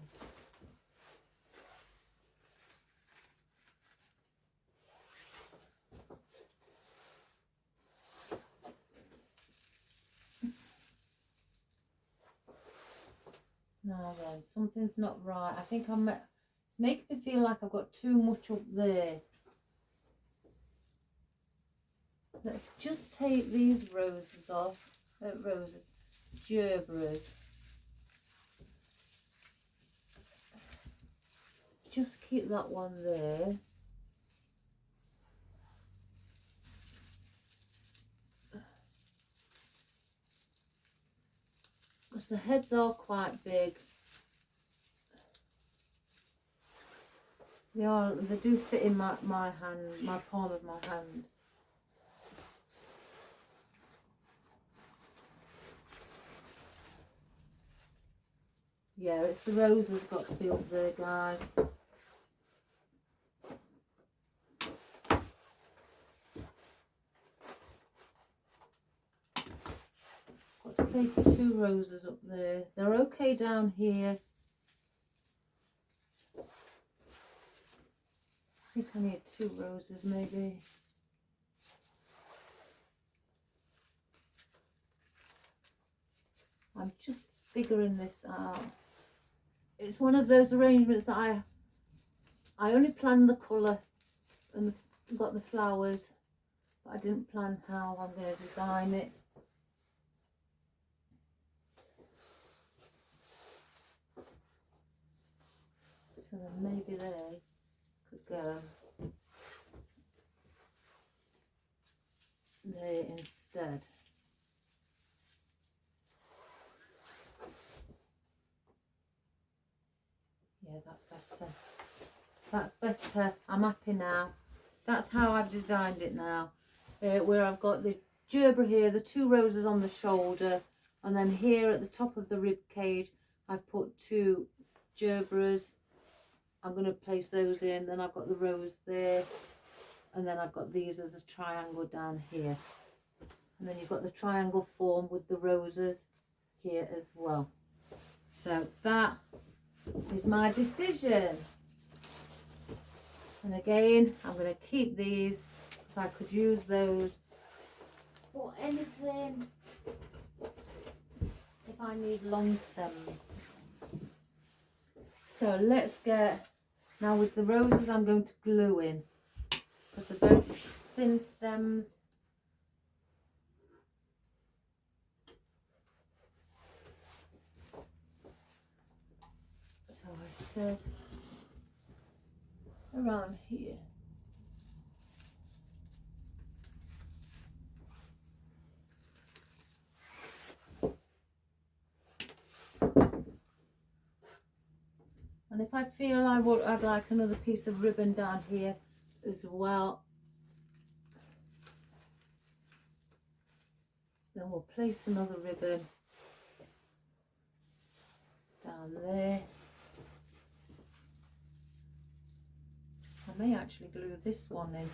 Now then, something's not right. I think it's making me feel like I've got too much up there. Let's just take these roses off. Gerberas. Just keep that one there. Because the heads are quite big. They do fit in my hand, my palm of my hand. Yeah, it's the roses got to be up there, guys. Got to place 2 roses up there. They're okay down here. I think I need 2 roses maybe. I'm just figuring this out. It's one of those arrangements that I only planned the colour and got the flowers, but I didn't plan how I'm going to design it. So then maybe they could go there instead. Yeah, that's better. That's better. I'm happy now. that's how I've designed it now, where I've got the gerbera here, the 2 roses on the shoulder, and then here at the top of the rib cage I've put 2 gerberas. I'm going to place those in, then I've got the rose there, and then I've got these as a triangle down here, and then you've got the triangle form with the roses here as well. So that is my decision. And again, I'm going to keep these because I could use those for anything if I need long stems. So let's get, now with the roses I'm going to glue in because they're very thin stems. So I said around here. And if I feel I'd like another piece of ribbon down here as well, then we'll place another ribbon down there. I may actually glue this one in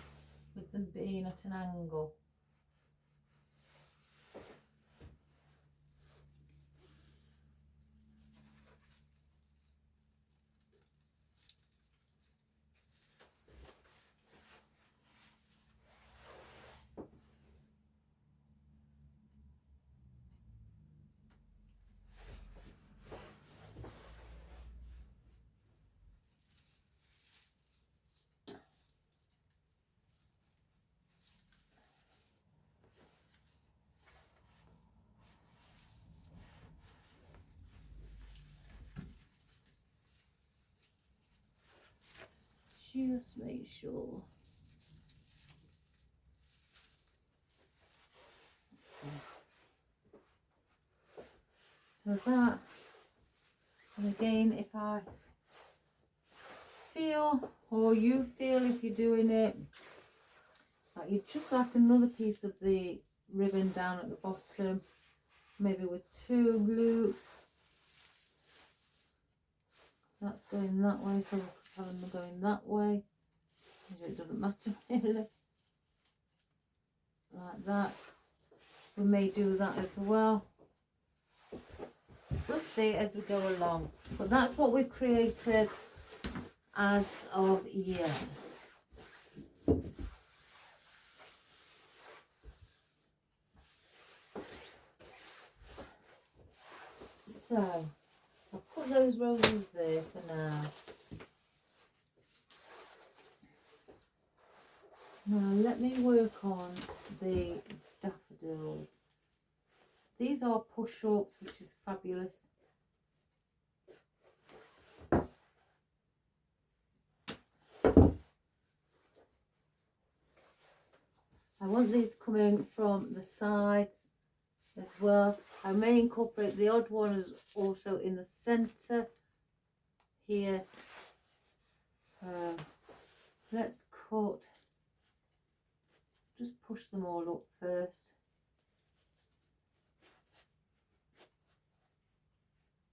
with them being at an angle. Just make sure. So that, and again, if I feel, or you feel if you're doing it, like you'd just like another piece of the ribbon down at the bottom, maybe with 2 loops. That's going that way, so we'll have them going that way. It doesn't matter really. Like that. We may do that as well. We'll see as we go along. But that's what we've created as of yet. So I'll put those roses there for now. Now let me work on the daffodils. These are push-ups, which is fabulous. I want these coming from the sides as well. I may incorporate the odd one also in the centre here. So let's cut, just push them all up first.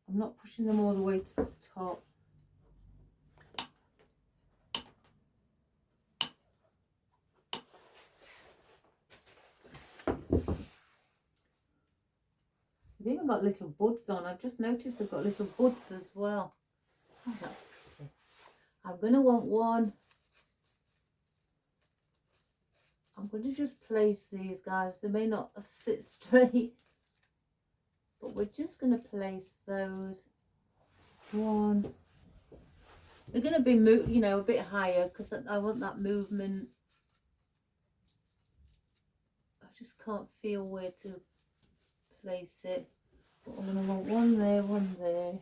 I'm not pushing them all the way to the top. They've even got little buds on. I've just noticed they've got little buds as well. Oh, that's pretty. I'm going to want one. I'm going to just place these guys. They may not sit straight, but we're just going to place those. One. They're going to be, you know, a bit higher because I want that movement. I just can't feel where to place it. But I'm going to want one there, one there.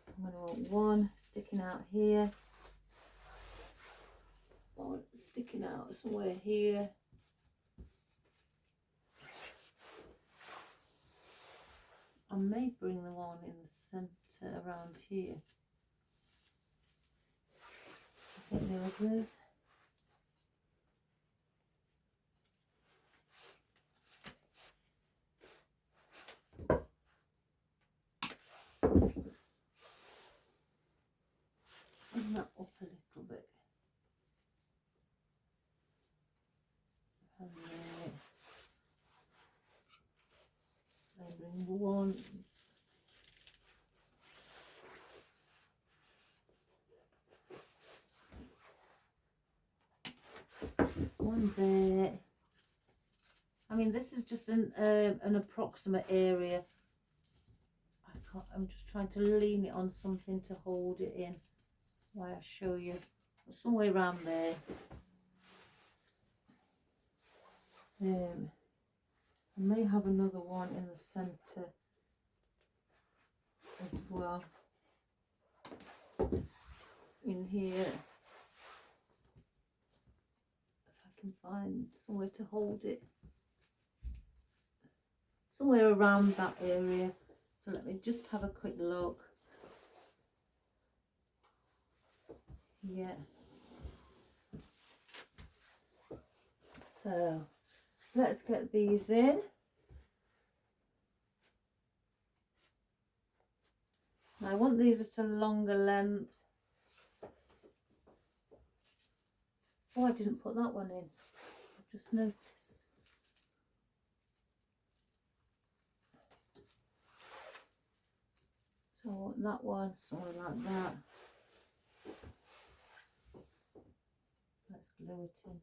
I'm going to want one sticking out here. One sticking out somewhere here. I may bring the one in the centre around here. I take the others. Bring that up a little bit. And then bring one. One there. I mean, this is just an approximate area. I'm just trying to lean it on something to hold it in while I show you. Somewhere around there. I may have another one in the centre as well. In here. If I can find somewhere to hold it. Somewhere around that area. So let me just have a quick look. Yeah. So let's get these in. I want these at a longer length. Oh, I didn't put that one in. I've just noticed. So I want that one, something like that. Let's glue it in.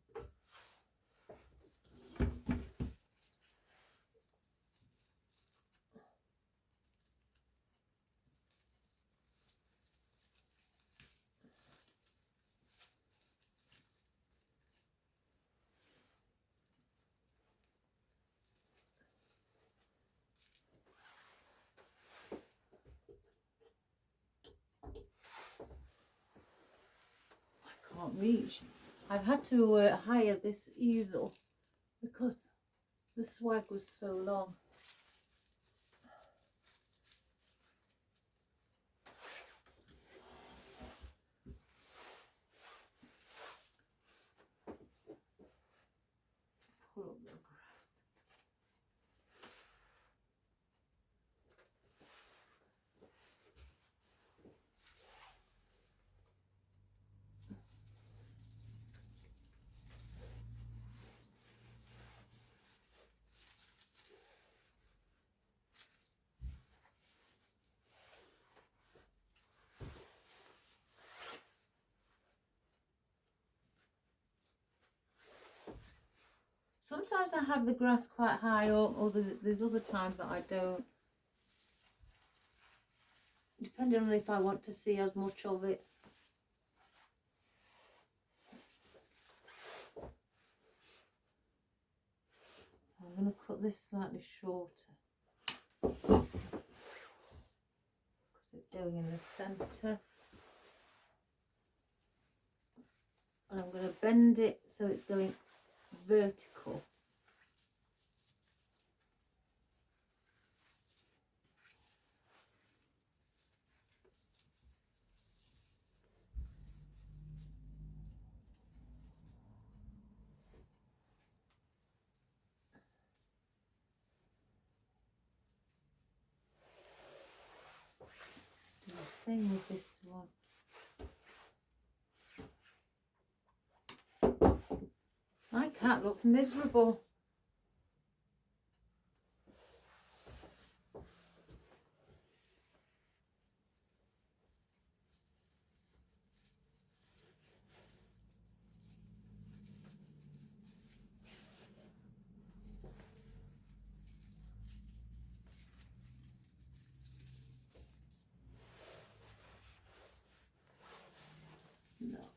Can't reach. I've had to hire this easel because the swag was so long. Pull up the grass. Sometimes I have the grass quite high up, or there's other times that I don't. Depending on if I want to see as much of it. I'm going to cut this slightly shorter because it's going in the centre. And I'm going to bend it so it's going vertical. Do the same with this one. My cat looks miserable. It's not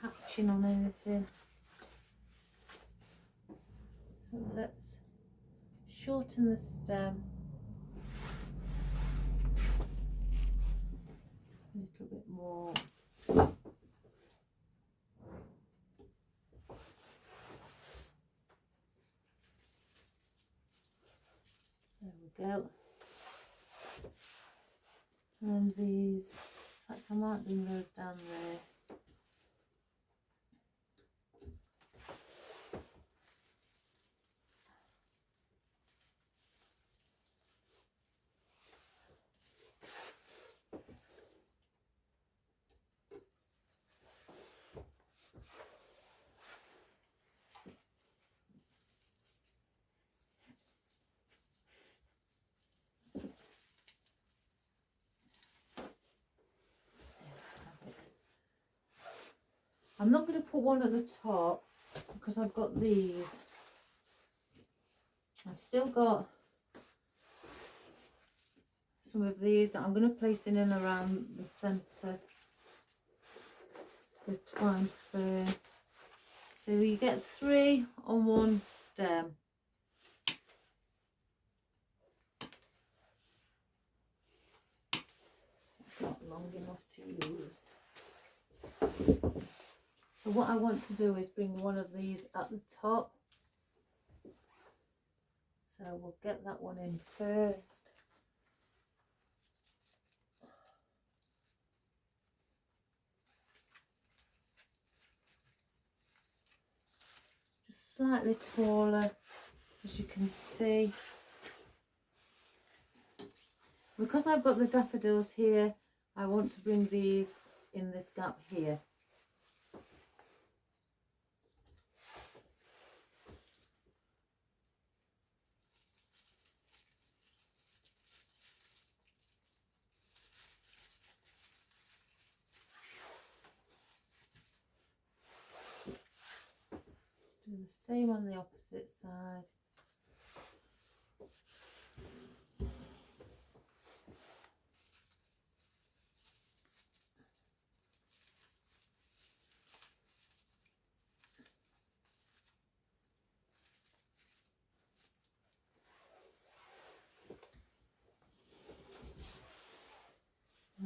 catching on anything. So let's shorten the stem a little bit more. There we go. And these, in fact I might bring those down there. I'm not going to put one at the top because I've got these. I've still got some of these that I'm going to place in and around the centre, the twined fern. So you get 3 on one stem. It's not long enough to use. So what I want to do is bring one of these at the top. So we'll get that one in first. Just slightly taller, as you can see. Because I've got the daffodils here, I want to bring these in this gap here. Do the same on the opposite side.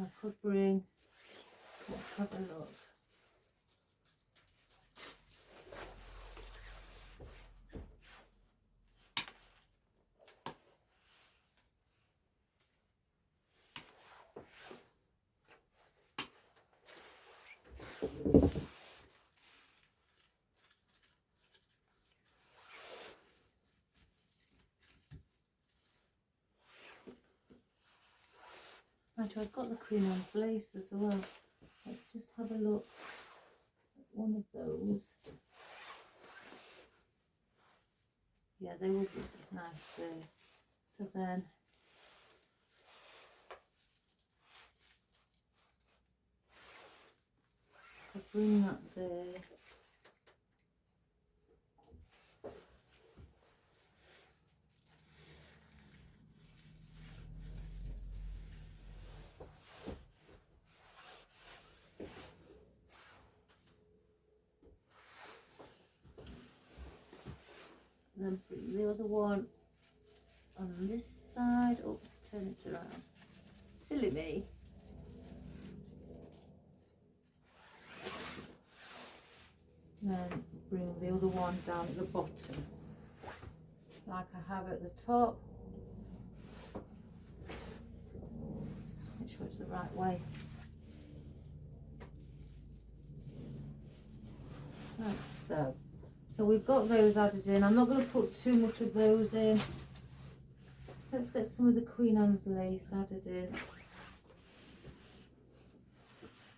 I could bring, let's have a look. Actually, I've got the Queen Anne's lace as well. Let's just have a look at one of those. Yeah, they would be nice there. So then, I'll bring that there. And then bring the other one on this side. Oh, let's turn it around. Silly me. And then bring the other one down at the bottom, like I have at the top. Make sure it's the right way. Like so. So we've got those added in. I'm not going to put too much of those in. Let's get some of the Queen Anne's lace added in.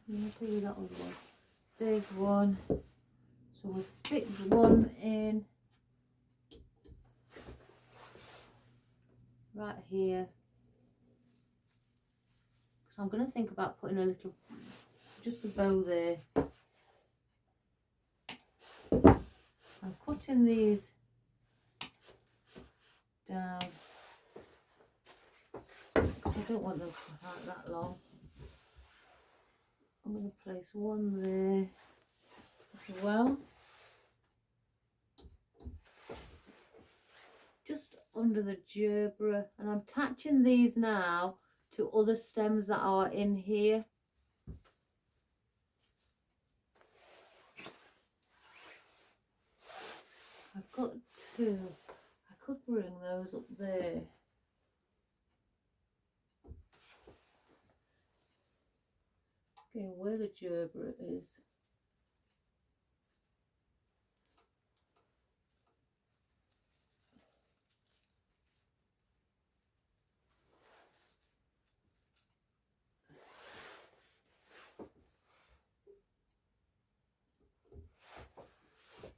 I'm going to do that other one. There's one. So we'll stick one in right here. Because I'm going to think about putting a little, just a bow there. I'm cutting these down because I don't want them to hang that long. I'm going to place one there as well, just under the gerbera, and I'm attaching these now to other stems that are in here. I've got 2. I could bring those up there. Okay, where the gerbera is.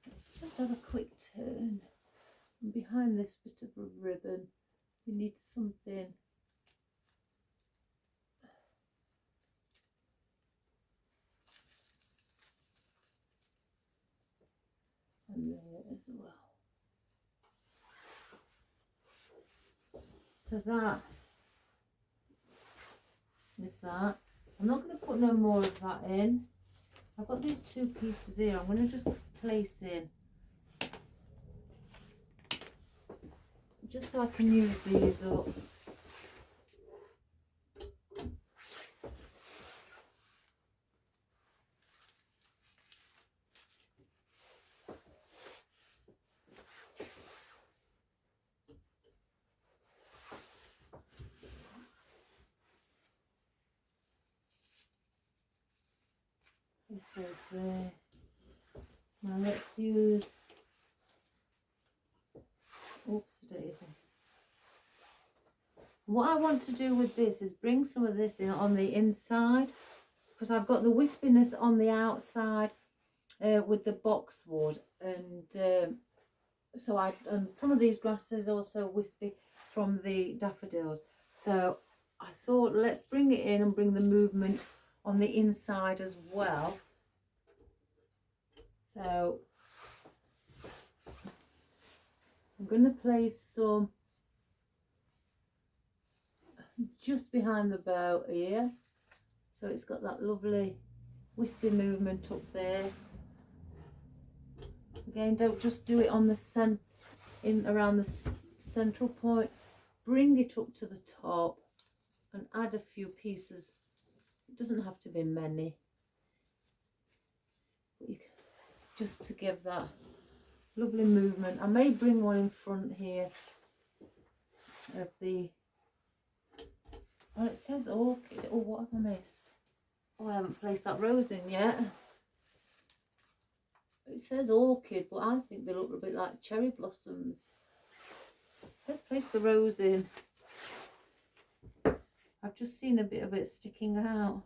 Let's just have a quick turn. And behind this bit of a ribbon, we need something. there as well. So that is that. I'm not going to put no more of that in. I've got these two pieces here. I'm going to just place in, just so I can use these up. This is there. Now let's use, oops daisy. What I want to do with this is bring some of this in on the inside, because I've got the wispiness on the outside with the boxwood, and and some of these grasses also wispy from the daffodils. So I thought let's bring it in and bring the movement on the inside as well. So I'm going to place some just behind the bow here, so it's got that lovely wispy movement up there. Again, don't just do it on the around the central point. Bring it up to the top and add a few pieces. It doesn't have to be many, but just to give that lovely movement. I may bring one in front here of the, well, it says orchid. Oh, what have I missed? Oh, I haven't placed that rose in yet. It says orchid, but I think they look a bit like cherry blossoms. Let's place the rose in. I've just seen a bit of it sticking out.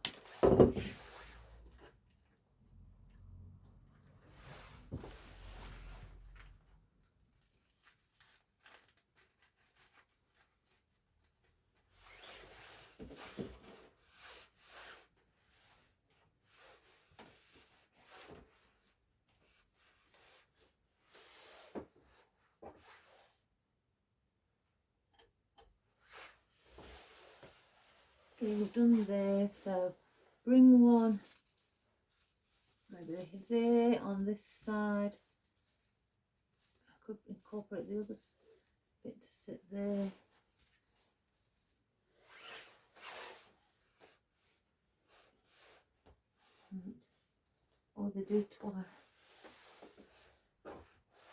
Okay, we've done there, so bring one maybe there on this side. I could incorporate the other bit to sit there. Or they do twine.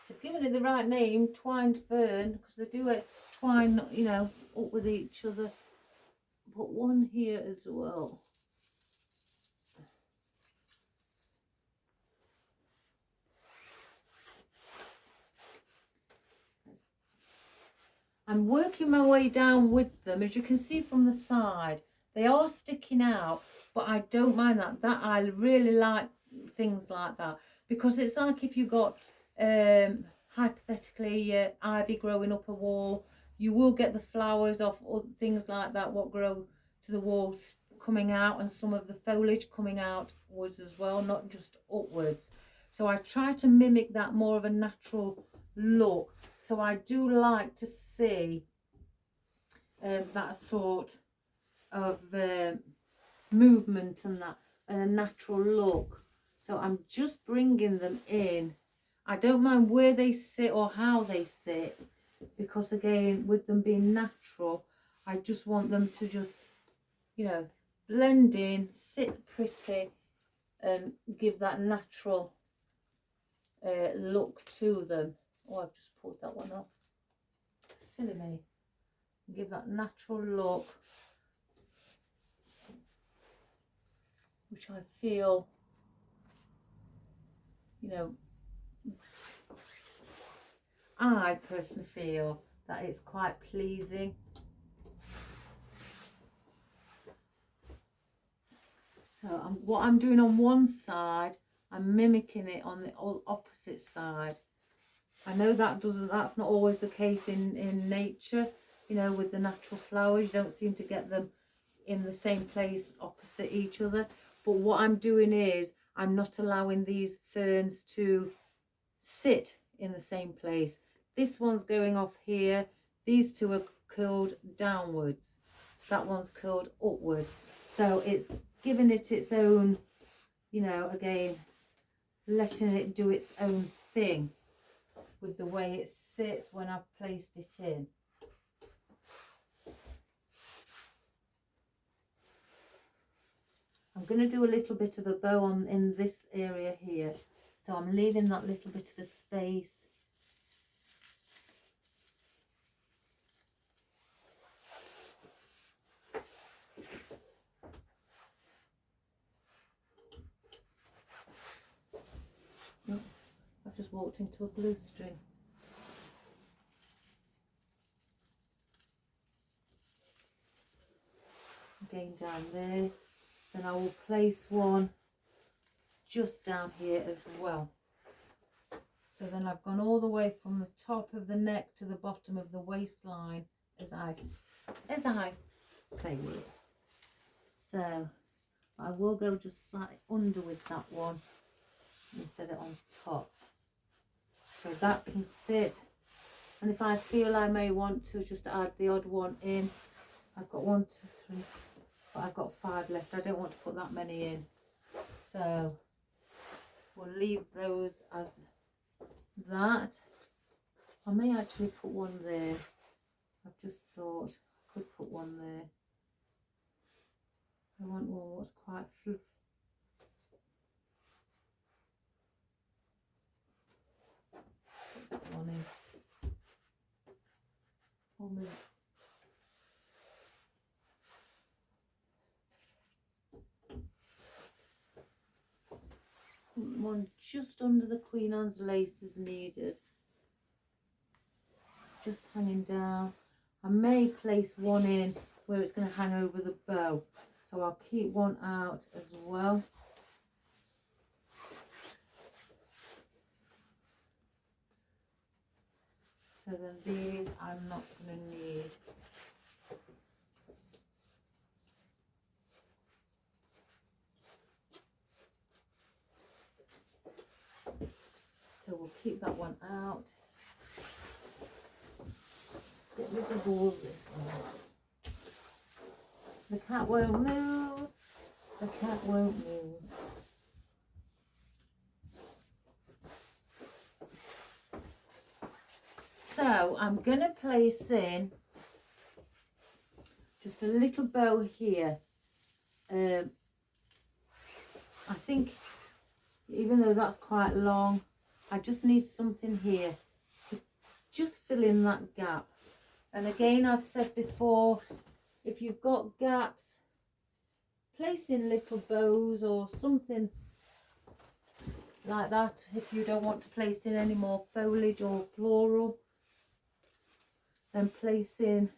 They've given it the right name, twined fern, because they do it twine, you know, up with each other. Put one here as well. I'm working my way down with them. As you can see from the side, they are sticking out, but I don't mind that. I really like things like that, because it's like if you got hypothetically ivy growing up a wall, you will get the flowers off, or things like that what grow to the walls coming out, and some of the foliage coming outwards as well, not just upwards. So I try to mimic that more of a natural look. So I do like to see that sort of movement and that, and a natural look. So I'm just bringing them in. I don't mind where they sit or how they sit, because again, with them being natural, I just want them to just, you know, blend in, sit pretty, and give that natural look to them. Oh, I've just pulled that one off. Silly me. Give that natural look, which I feel, you know, I personally feel that it's quite pleasing. So what I'm doing on one side, I'm mimicking it on the opposite side. I know that's not always the case in nature, you know, with the natural flowers. You don't seem to get them in the same place opposite each other. But what I'm doing is I'm not allowing these ferns to sit in the same place. This one's going off here. These two are curled downwards. That one's curled upwards. So it's giving it its own, you know, again, letting it do its own thing with the way it sits when I've placed it in. I'm going to do a little bit of a bow on in this area here. So I'm leaving that little bit of a space. Oh, I've just walked into a blue string. Again down there. Then I will place one just down here as well. So then I've gone all the way from the top of the neck to the bottom of the waistline as I say it. So I will go just slightly under with that one and set it on top. So that can sit. And if I feel I may want to just add the odd one in, I've got 1, 2, 3, but I've got 5 left. I don't want to put that many in. So we'll leave those as that. I may actually put one there. I've just thought I could put one there. I want one that's quite fluff. Put one in. One just under the Queen Anne's lace is needed, just hanging down. I may place one in where it's going to hang over the bow, so I'll keep one out as well. So then these I'm not going to need. So we'll keep that one out. Let's get rid of all this mess. The cat won't move. The cat won't move. So I'm going to place in just a little bow here. I think even though that's quite long, I just need something here to just fill in that gap. And again, I've said before, if you've got gaps, place in little bows or something like that. If you don't want to place in any more foliage or floral, then place in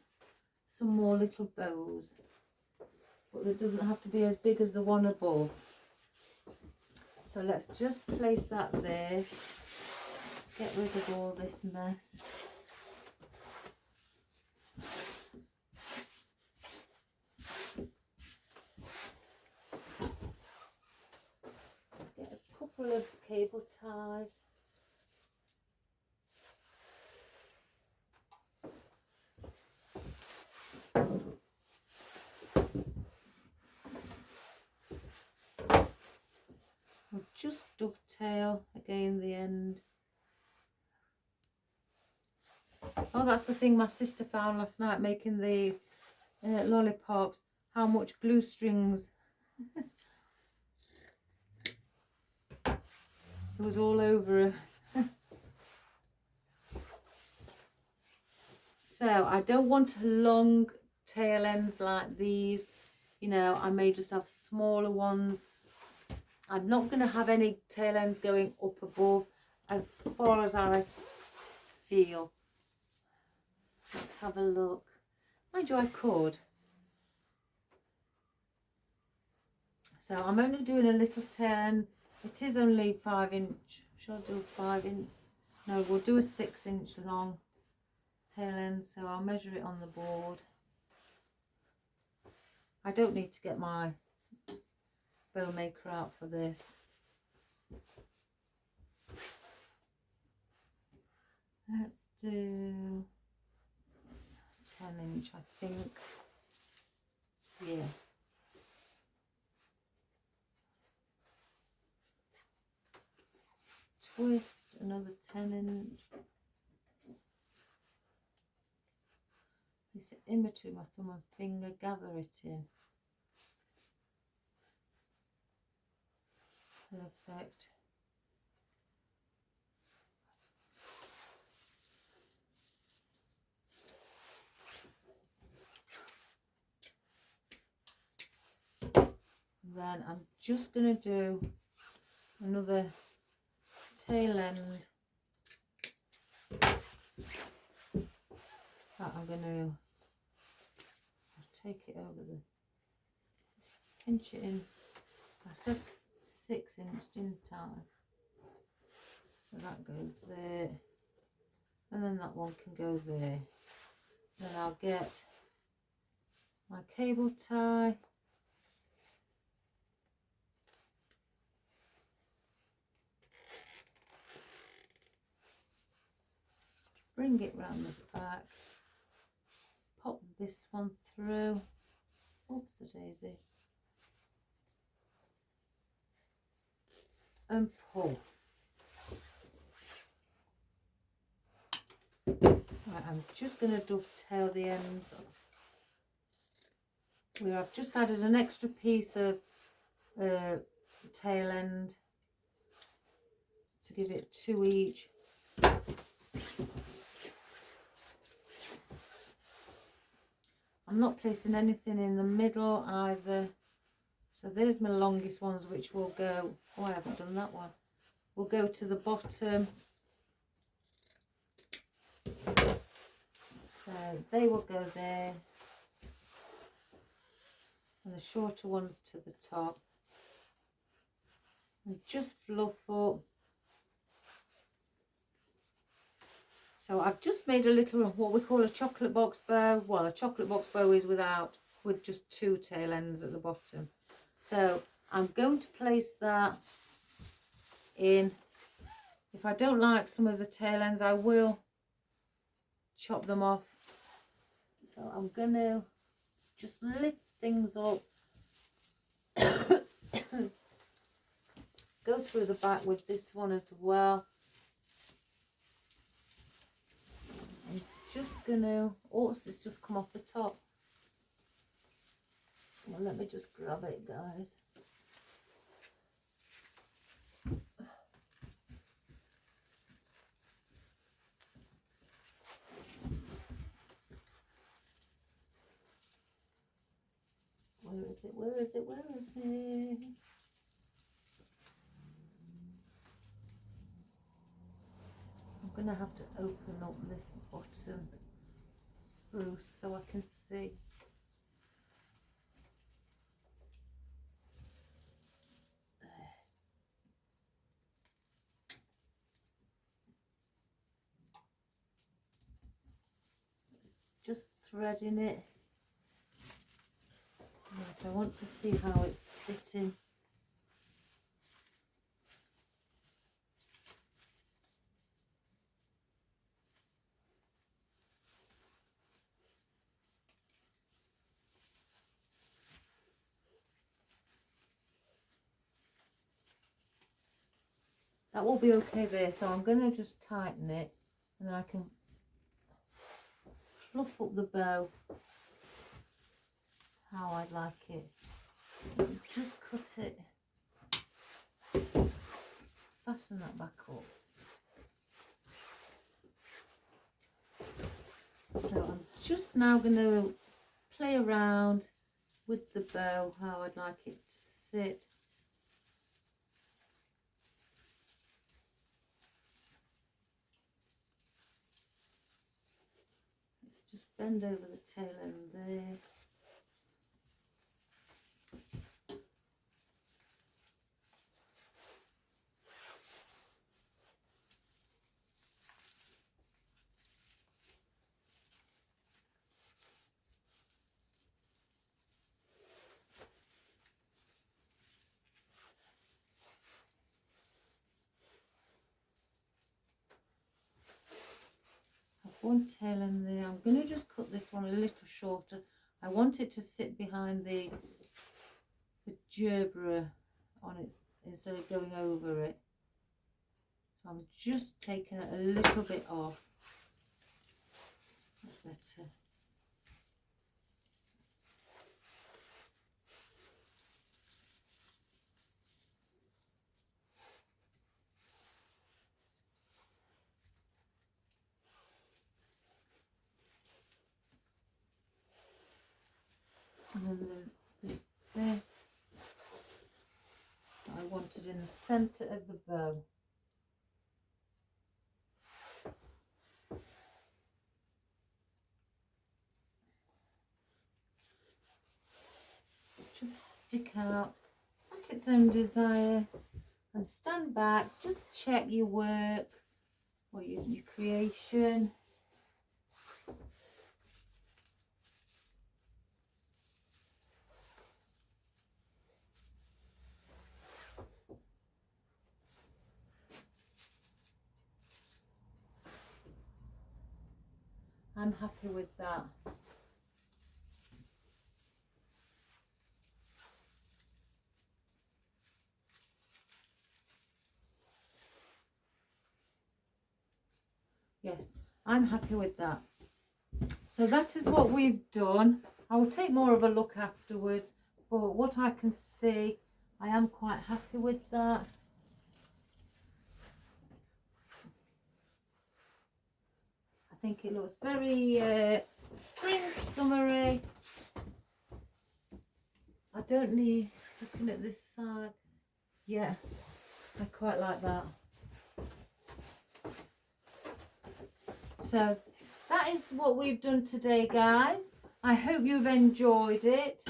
some more little bows. But it doesn't have to be as big as the one above. So let's just place that there. Get rid of all this mess. Get a couple of cable ties. We'll just dovetail again the end. Oh, that's the thing my sister found last night making the lollipops. How much glue strings. It was all over her. So I don't want long tail ends like these. You know, I may just have smaller ones. I'm not going to have any tail ends going up above as far as I feel. Let's have a look. Mind you, I could. So I'm only doing a little tail end. It is only 5 inch. Shall I do a 5 inch? No, we'll do a 6 inch long tail end. So I'll measure it on the board. I don't need to get my bow maker out for this. Let's do 10-inch, I think. Yeah. Twist, another 10-inch. Place it in between my thumb and finger, gather it in. Perfect. Then I'm just going to do another tail end that I'm going to take it over the, pinch it in. I said 6-inch, didn't I? So that goes there, and then that one can go there. So then I'll get my cable tie. Bring it round the back, pop this one through, oops a daisy, and pull. Right, I'm just going to dovetail the ends where I've just added an extra piece of tail end to give it 2 each. I'm not placing anything in the middle either. So there's my longest ones, which will go, oh I haven't done that one, will go to the bottom. So they will go there, and the shorter ones to the top. And just fluff up. So I've just made a little, what we call a chocolate box bow. Well, a chocolate box bow is with just 2 tail ends at the bottom. So I'm going to place that in. If I don't like some of the tail ends, I will chop them off. So I'm going to just lift things up. Go through the back with this one as well. I'm just going to, oh, it's just come off the top. Well, let me just grab it, guys. Where is it? Where is it? Where is it? I'm going to have to open up this bottom spruce so I can see. Just threading it. Right, I want to see how it's sitting. That will be okay there, so I'm going to just tighten it, and then I can fluff up the bow how I'd like it. Just cut it, fasten that back up. So I'm just now going to play around with the bow how I'd like it to sit. Let's just bend over the tail end there. one tail in there. I'm going to just cut this one a little shorter. I want it to sit behind the gerbera on it instead of going over it. So I'm just taking it a little bit off. That's better. And then there's this that I wanted in the centre of the bow. Just to stick out at its own desire, and stand back, just check your work or your creation. I'm happy with that. Yes, I'm happy with that. So that is what we've done. I will take more of a look afterwards, but what I can see, I am quite happy with that. I think it looks very spring summery. I don't need, looking at this side, yeah, I quite like that. So that is what we've done today, guys. I hope you've enjoyed it.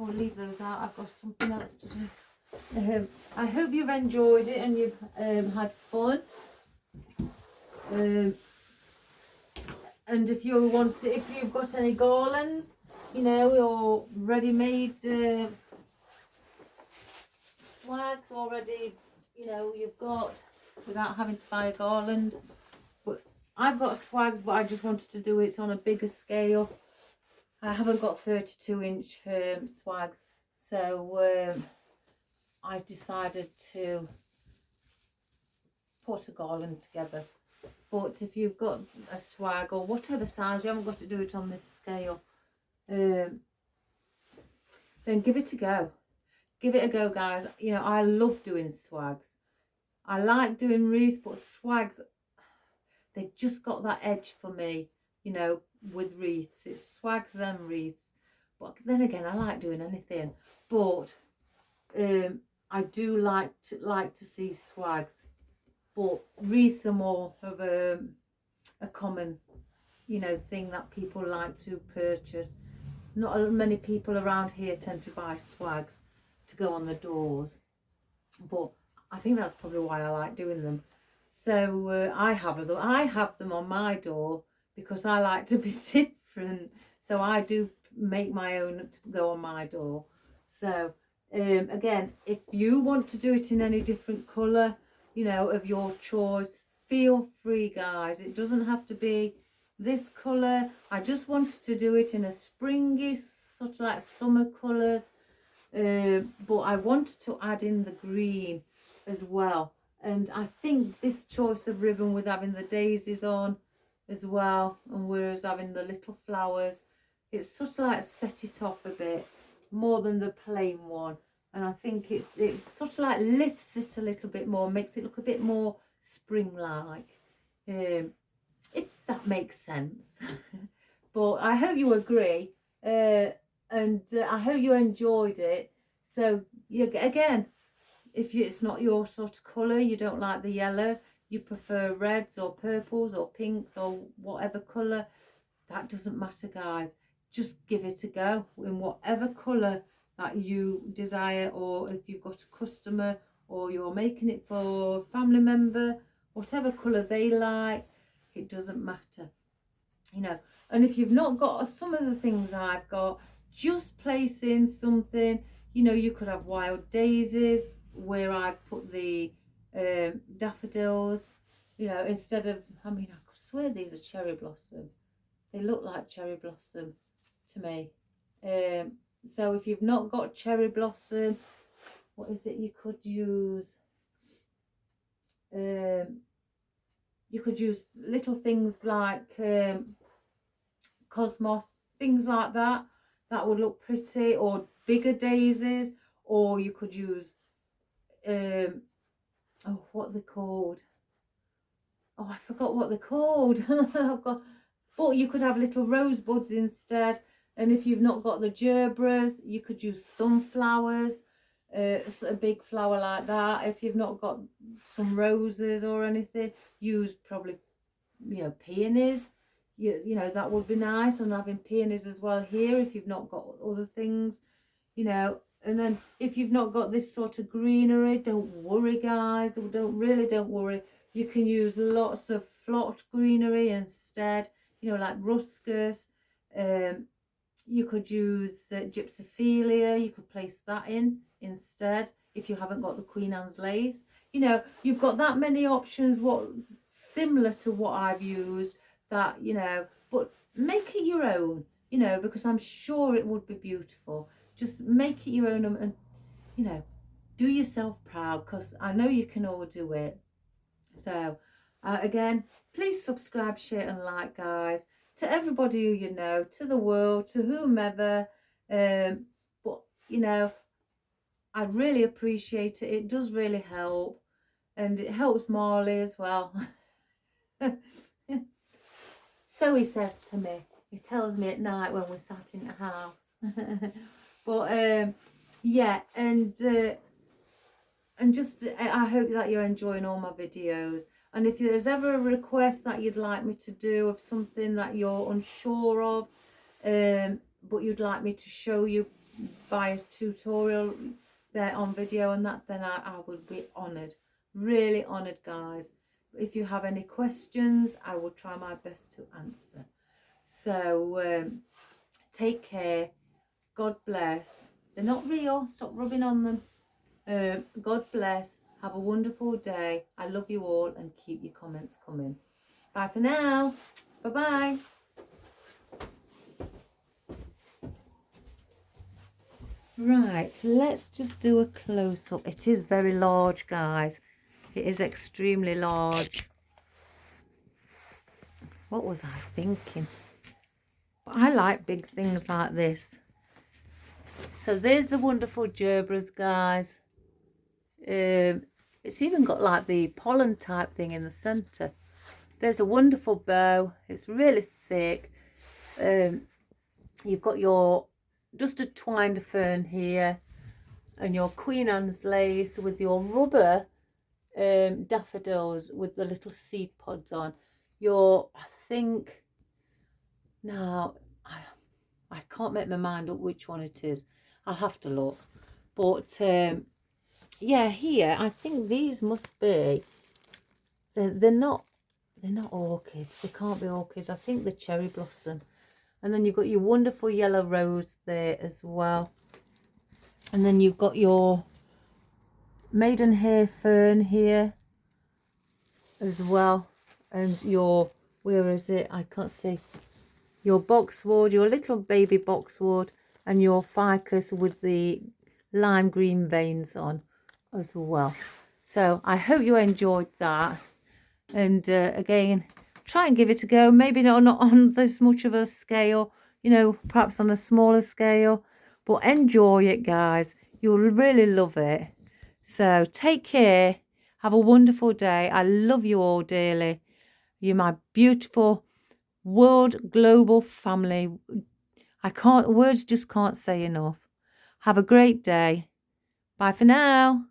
I'll leave those out, I've got something else to do. I hope you've enjoyed it and you've had fun. And if you want to, if you've got any garlands, you know, or ready-made swags already, you know, you've got, without having to buy a garland. But I've got swags, but I just wanted to do it on a bigger scale. I haven't got 32-inch swags, so I decided to put a garland together. But if you've got a swag or whatever size, you haven't got to do it on this scale, then give it a go. Give it a go, guys. You know, I love doing swags. I like doing wreaths, but swags, they've just got that edge for me, you know, with wreaths. It's swags then wreaths. But then again, I like doing anything. But I do like to see swags. But wreaths are more of a common, you know, thing that people like to purchase. Not many people around here tend to buy swags to go on the doors. But I think that's probably why I like doing them. So I have them on my door because I like to be different. So I do make my own to go on my door. So again, if you want to do it in any different colour, you know, of your choice, feel free, guys. It doesn't have to be this colour. I just wanted to do it in a springy, sort of like summer colours. But I wanted to add in the green as well. And I think this choice of ribbon with having the daisies on as well, and whereas having the little flowers, it's sort of like set it off a bit more than the plain one. And I think it sort of like lifts it a little bit more, makes it look a bit more spring-like, if that makes sense. But I hope you agree, and I hope you enjoyed it. So again, if it's not your sort of colour, you don't like the yellows, you prefer reds or purples or pinks or whatever colour, that doesn't matter, guys. Just give it a go in whatever colour that you desire, or if you've got a customer or you're making it for a family member, whatever colour they like, it doesn't matter, you know. And if you've not got some of the things I've got, just place in something, you know. You could have wild daisies where I've put the daffodils, you know, instead of, I mean, I swear these are cherry blossom. They look like cherry blossom to me. So if you've not got cherry blossom, what is it you could use? You could use little things like cosmos, things like that. That would look pretty, or bigger daisies, or you could use oh, what they're called. Oh, I forgot what they're called. But you could have little rosebuds instead. And if you've not got the gerberas, you could use sunflowers, a big flower like that. If you've not got some roses or anything, use probably, peonies. You know, that would be nice. And having peonies as well here if you've not got other things, And then if you've not got this sort of greenery, don't worry, guys. Don't worry. You can use lots of flocked greenery instead, like ruscus. You could use gypsophilia. You could place that in instead if you haven't got the Queen Anne's lace. You've got that many options similar to what I've used, that, but make it your own, because I'm sure it would be beautiful. Just make it your own and do yourself proud, because I know you can all do it. So again, please subscribe, share and like, guys, to everybody who you know, to the world, to whomever. But I really appreciate it. It does really help, and it helps Marley as well. So he says to me. He tells me at night when we're sat in the house. But yeah, and just I hope that you're enjoying all my videos. And if there's ever a request that you'd like me to do of something that you're unsure of, but you'd like me to show you by a tutorial there on video and that, then I would be honoured. Really honoured, guys. If you have any questions, I will try my best to answer. So take care. God bless. They're not real. Stop rubbing on them. God bless. Have a wonderful day. I love you all, and keep your comments coming. Bye for now. Bye-bye. Right, let's just do a close-up. It is very large, guys. It is extremely large. What was I thinking? But I like big things like this. So there's the wonderful gerberas, guys. It's even got like the pollen type thing in the centre. There's a wonderful bow. It's really thick. You've got your just a twined fern here, and your Queen Anne's lace with your rubber daffodils with the little seed pods on. I think now I can't make my mind up which one it is. I'll have to look. But yeah, here I think these must be. They're not orchids. They can't be orchids. I think they're cherry blossom. And then you've got your wonderful yellow rose there as well. And then you've got your maidenhair fern here as well. And your, where is it? I can't see. Your boxwood, your little baby boxwood, and your ficus with the lime green veins on as well. So I hope you enjoyed that. And again, try and give it a go. Maybe not on this much of a scale, perhaps on a smaller scale, but enjoy it, guys. You'll really love it. So take care. Have a wonderful day. I love you all dearly. You're my beautiful world global family. Words just can't say enough. Have a great day. Bye for now.